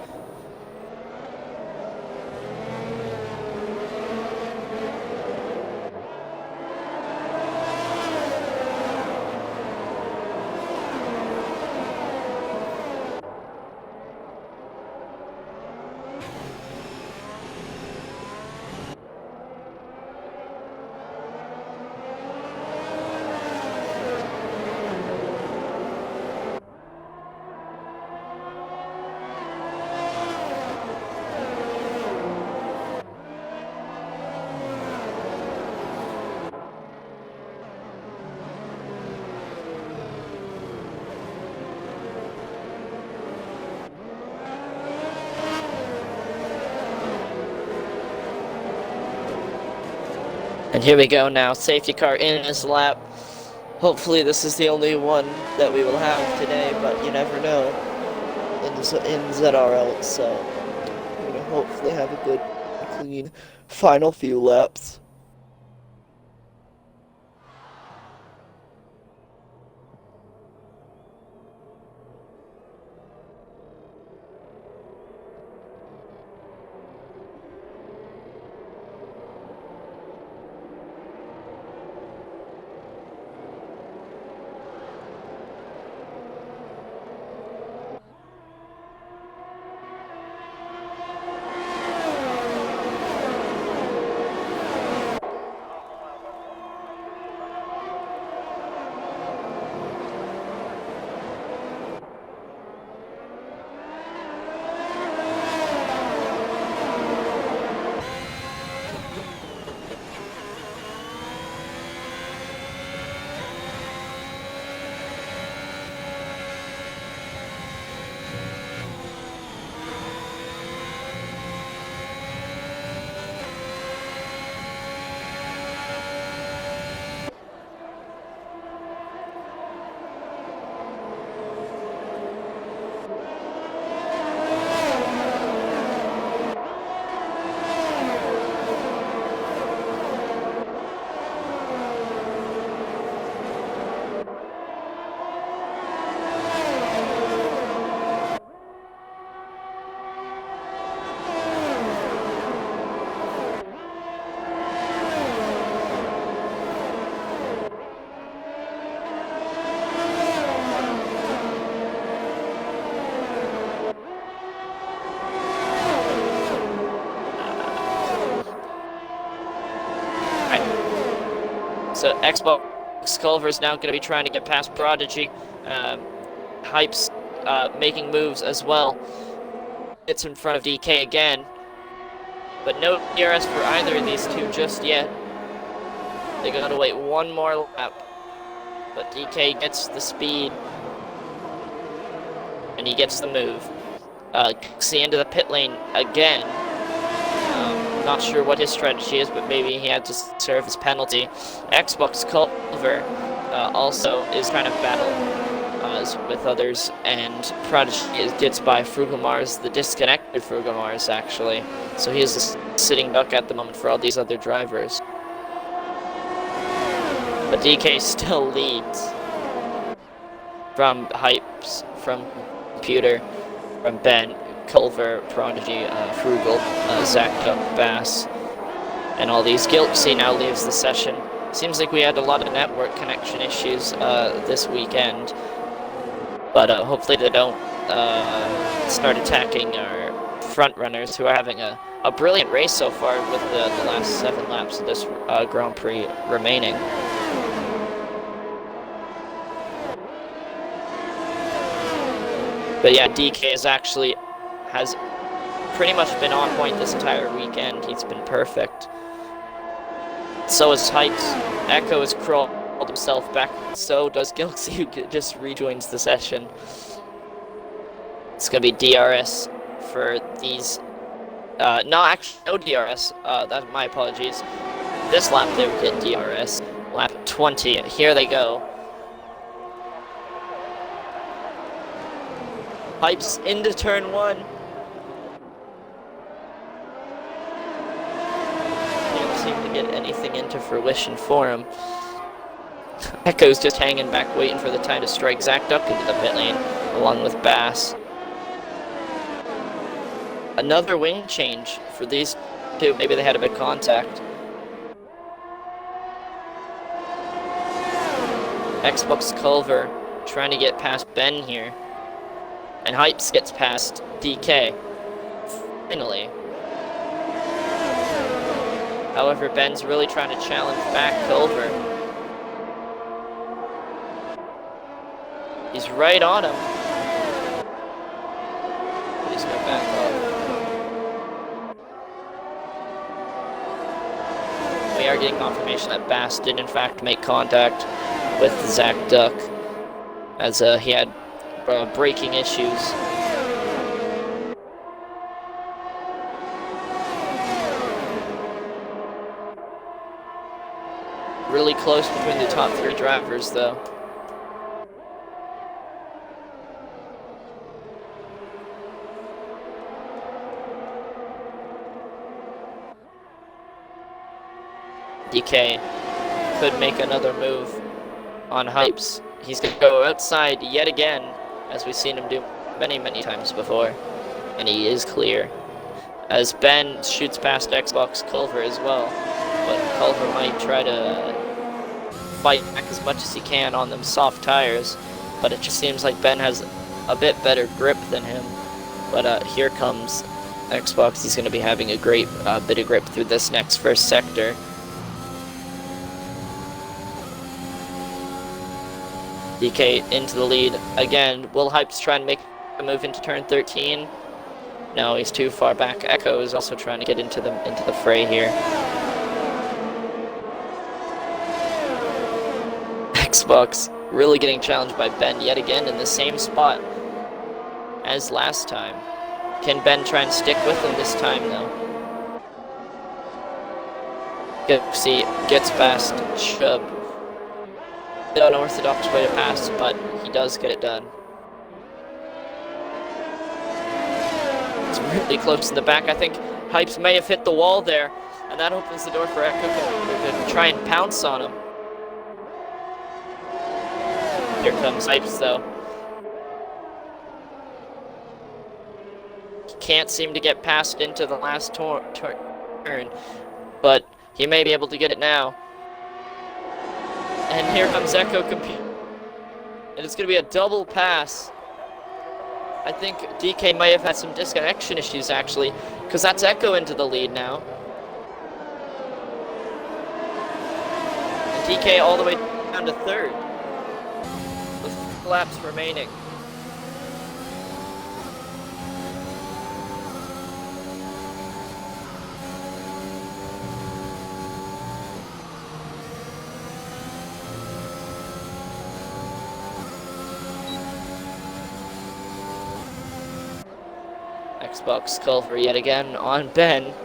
Speaker 2: And here we go now, safety car in his lap. Hopefully this is the only one that we will have today, but you never know in ZRL, so we're going to hopefully have a good, clean final few laps. So Xbox Culver is now going to be trying to get past Prodigy. Hype's making moves as well. It's in front of DK again. But no DRS for either of these two just yet. They gotta wait one more lap. But DK gets the speed. And he gets the move. Gets the end of the pit lane again. Not sure what his strategy is, but maybe he had to serve his penalty. Xbox Culver also is trying to battle with others, and Prodigy gets by Frugomars, the disconnected Frugomars actually. So he is a sitting duck at the moment for all these other drivers. But DK still leads from Hypes, from Computer, from Ben, Culver, Prodigy, Frugal, Zach Duck, Bass, and all these. Gilksy now leaves the session. Seems like we had a lot of network connection issues this weekend, but hopefully they don't start attacking our front runners, who are having a brilliant race so far with the last 7 laps of this Grand Prix remaining. But yeah, DK has pretty much been on point this entire weekend. He's been perfect. So is Hypes. Echo has crawled himself back. So does Gilksy, who just rejoins the session. It's going to be DRS for these. No, actually, no DRS. My apologies. This lap they would get DRS. Lap 20. Here they go. Hypes into turn 1. Can't seem to get anything into fruition for him. Echo's just hanging back, waiting for the time to strike Zach Duck into the pit lane, along with Bass. Another wing change for these two. Maybe they had a bit of contact. Xbox Culver trying to get past Ben here. And Hypes gets past DK. Finally. However, Ben's really trying to challenge back Culver. He's right on him. But he's gonna back off. We are getting confirmation that Bass did in fact make contact with Zach Duck, as he had braking issues. Really close between the top 3 drivers, though. DK could make another move on Hypes. He's going to go outside yet again, as we've seen him do many times before. And he is clear. As Ben shoots past Xbox Culver as well. But Culver might try to fight back as much as he can on them soft tires. But it just seems like Ben has a bit better grip than him. But here comes Xbox. He's going to be having a great bit of grip through this next first sector. DK into the lead again. Will Hypes try and make a move into turn 13? No, he's too far back. Echo is also trying to get into the fray here. Xbox really getting challenged by Ben yet again in the same spot as last time. Can Ben try and stick with him this time though? See, gets past Shub. The unorthodox way to pass, but he does get it done. It's really close in the back. I think Hypes may have hit the wall there, and that opens the door for Echo to try and pounce on him. Here comes Hypes, though. He can't seem to get past into the last turn, but he may be able to get it now. And here comes Echo Compute. And it's going to be a double pass. I think DK may have had some disconnection issues, actually, because that's Echo into the lead now. And DK all the way down to third with 4 laps remaining. Xbox Culver yet again on Ben.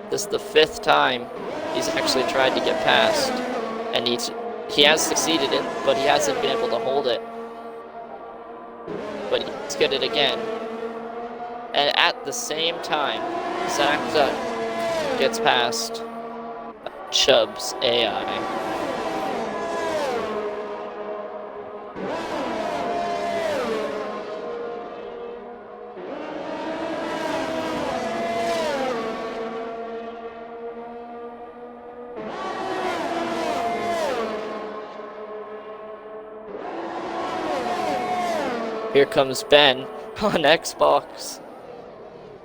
Speaker 2: This is the 5th time he's actually tried to get past, and he has succeeded in, but he hasn't been able to hold it. But he's get it again. And at the same time, Zach Duck gets past Chubb's AI. Here comes Ben on Xbox.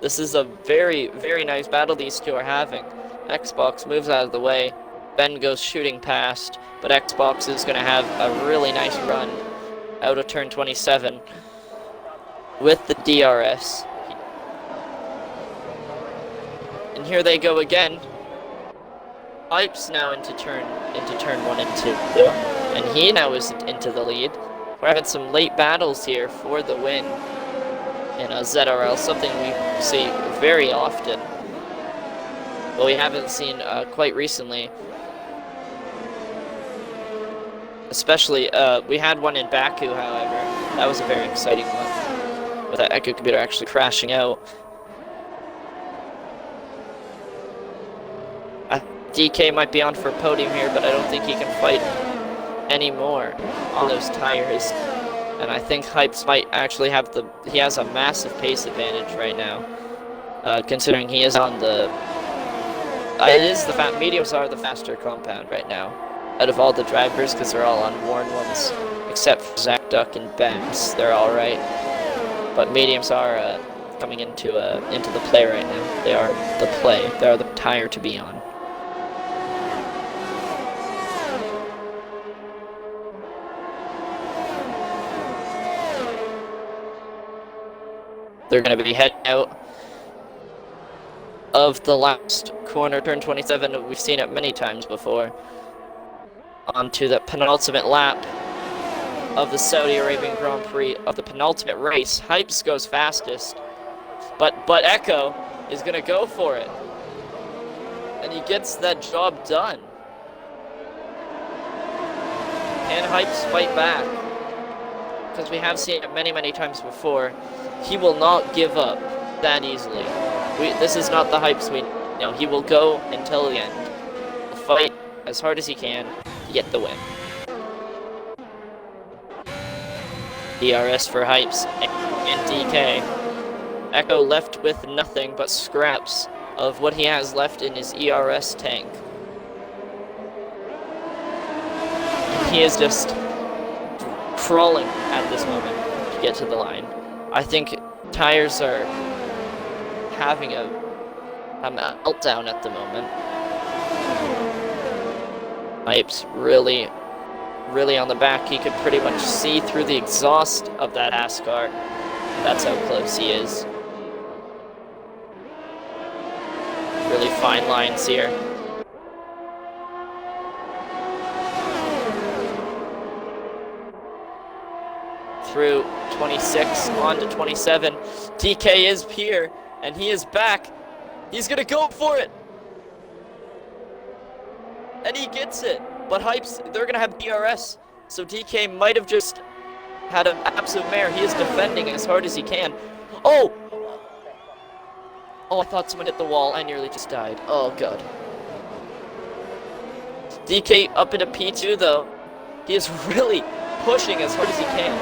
Speaker 2: This is a very, very nice battle these two are having. Xbox moves out of the way. Ben goes shooting past, but Xbox is going to have a really nice run out of turn 27 with the DRS. And here they go again. Hype's now into turn 1 and 2, and he now is into the lead. We're having some late battles here for the win in a ZRL, something we see very often. But we haven't seen quite recently. Especially, we had one in Baku, however. That was a very exciting one, with that Echo computer actually crashing out. DK might be on for a podium here, but I don't think he can fight anymore on those tires. And I think Hypes might actually have he has a massive pace advantage right now, considering he is on the, mediums are the faster compound right now, out of all the drivers, because they're all on worn ones, except for Zach Duck and Benz. They're all right, but mediums are coming into the play right now. They are the play. They are the tire to be on. They're going to be heading out of the last corner, turn 27. We've seen it many times before. Onto the penultimate lap of the Saudi Arabian Grand Prix, of the penultimate race. Hypes goes fastest, but Echo is going to go for it. And he gets that job done. Can Hypes fight back? Because we have seen it many, many times before. He will not give up that easily. This is not the Hypes we know. He will go until the end. He'll fight as hard as he can to get the win. DRS for Hypes and DK. Echo left with nothing but scraps of what he has left in his ERS tank. He is just crawling at this moment to get to the line. I think tires are having a meltdown at the moment. Hypes really, really on the back. He could pretty much see through the exhaust of that ASCAR. That's how close he is. Really fine lines here. Through 26 on to 27. DK is here, and he is back. He's gonna go for it, and he gets it. But Hypes, they're gonna have DRS, so DK might have just had an absolute mare. He is defending as hard as he can. Oh, I thought someone hit the wall. I nearly just died. Oh god. DK up into P2 though. He is really pushing as hard as he can,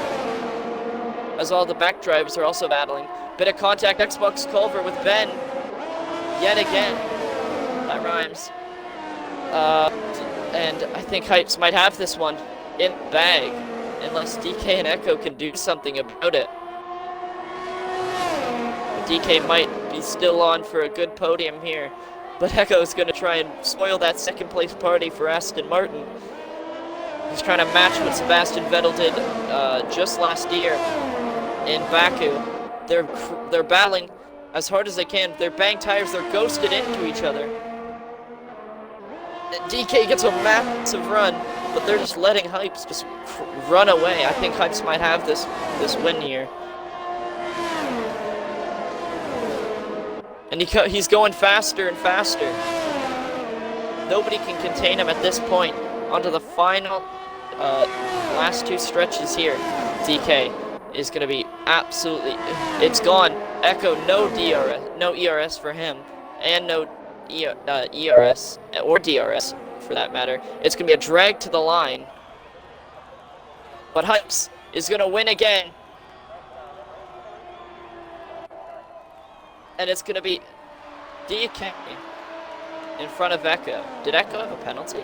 Speaker 2: as all the back drivers are also battling. Bit of contact, Xbox Culver with Ben. Yet again. That rhymes. And I think Hypes might have this one in the bag, unless DK and Echo can do something about it. But DK might be still on for a good podium here. But Echo is going to try and spoil that second place party for Aston Martin. He's trying to match what Sebastian Vettel did just last year in Baku. They're battling as hard as they can. They're banged tires. They're ghosted into each other. And DK gets a massive run, but they're just letting Hypes just run away. I think Hypes might have this win here. And he's going faster and faster. Nobody can contain him at this point. Onto the final last two stretches here. DK is going to be absolutely... It's gone. Echo, no ERS for him. And no ERS, or DRS for that matter. It's going to be a drag to the line. But Hypes is going to win again. And it's going to be DK in front of Echo. Did Echo have a penalty?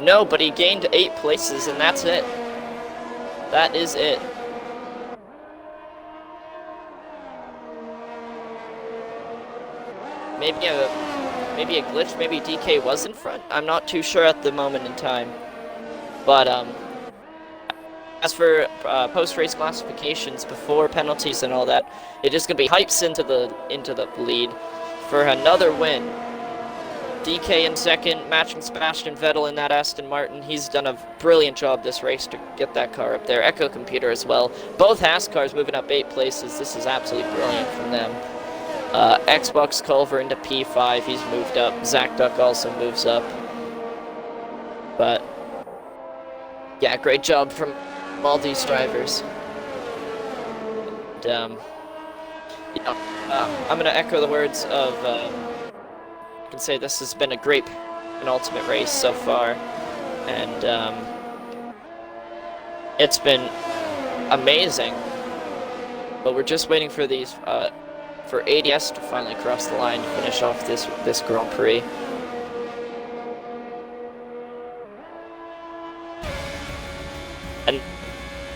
Speaker 2: No, but he gained 8 places, and that's it. That is it. Maybe a glitch, maybe DK was in front. I'm not too sure at the moment in time. But as for post-race classifications before penalties and all that, it is going to be Hypes into the lead for another win. DK in second, matching Sebastian Vettel in that Aston Martin. He's done a brilliant job this race to get that car up there. Echo Computer as well. Both Haas cars moving up 8 places. This is absolutely brilliant from them. Xbox Culver into P5. He's moved up. Zach Duck also moves up. But yeah, great job from all these drivers. And, I'm going to echo the words of... I can say this has been a great penultimate race so far, and it's been amazing. But we're just waiting for these for ADS to finally cross the line to finish off this Grand Prix. And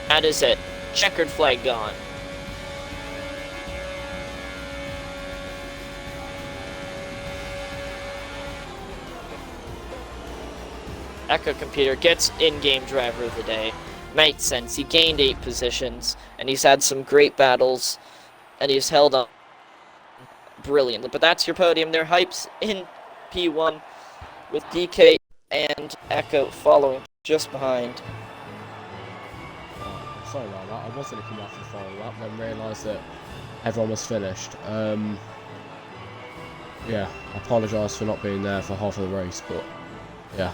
Speaker 2: that is it. Checkered flag gone. Echo Computer gets in-game driver of the day. Makes sense. He gained 8 positions, and he's had some great battles, and he's held on brilliantly. But that's your podium. Their Hypes in P1 with DK and Echo following just behind.
Speaker 1: Sorry about that. I was going to come after the final lap, then realised that everyone was finished. Yeah, I apologise for not being there for half of the race, but yeah.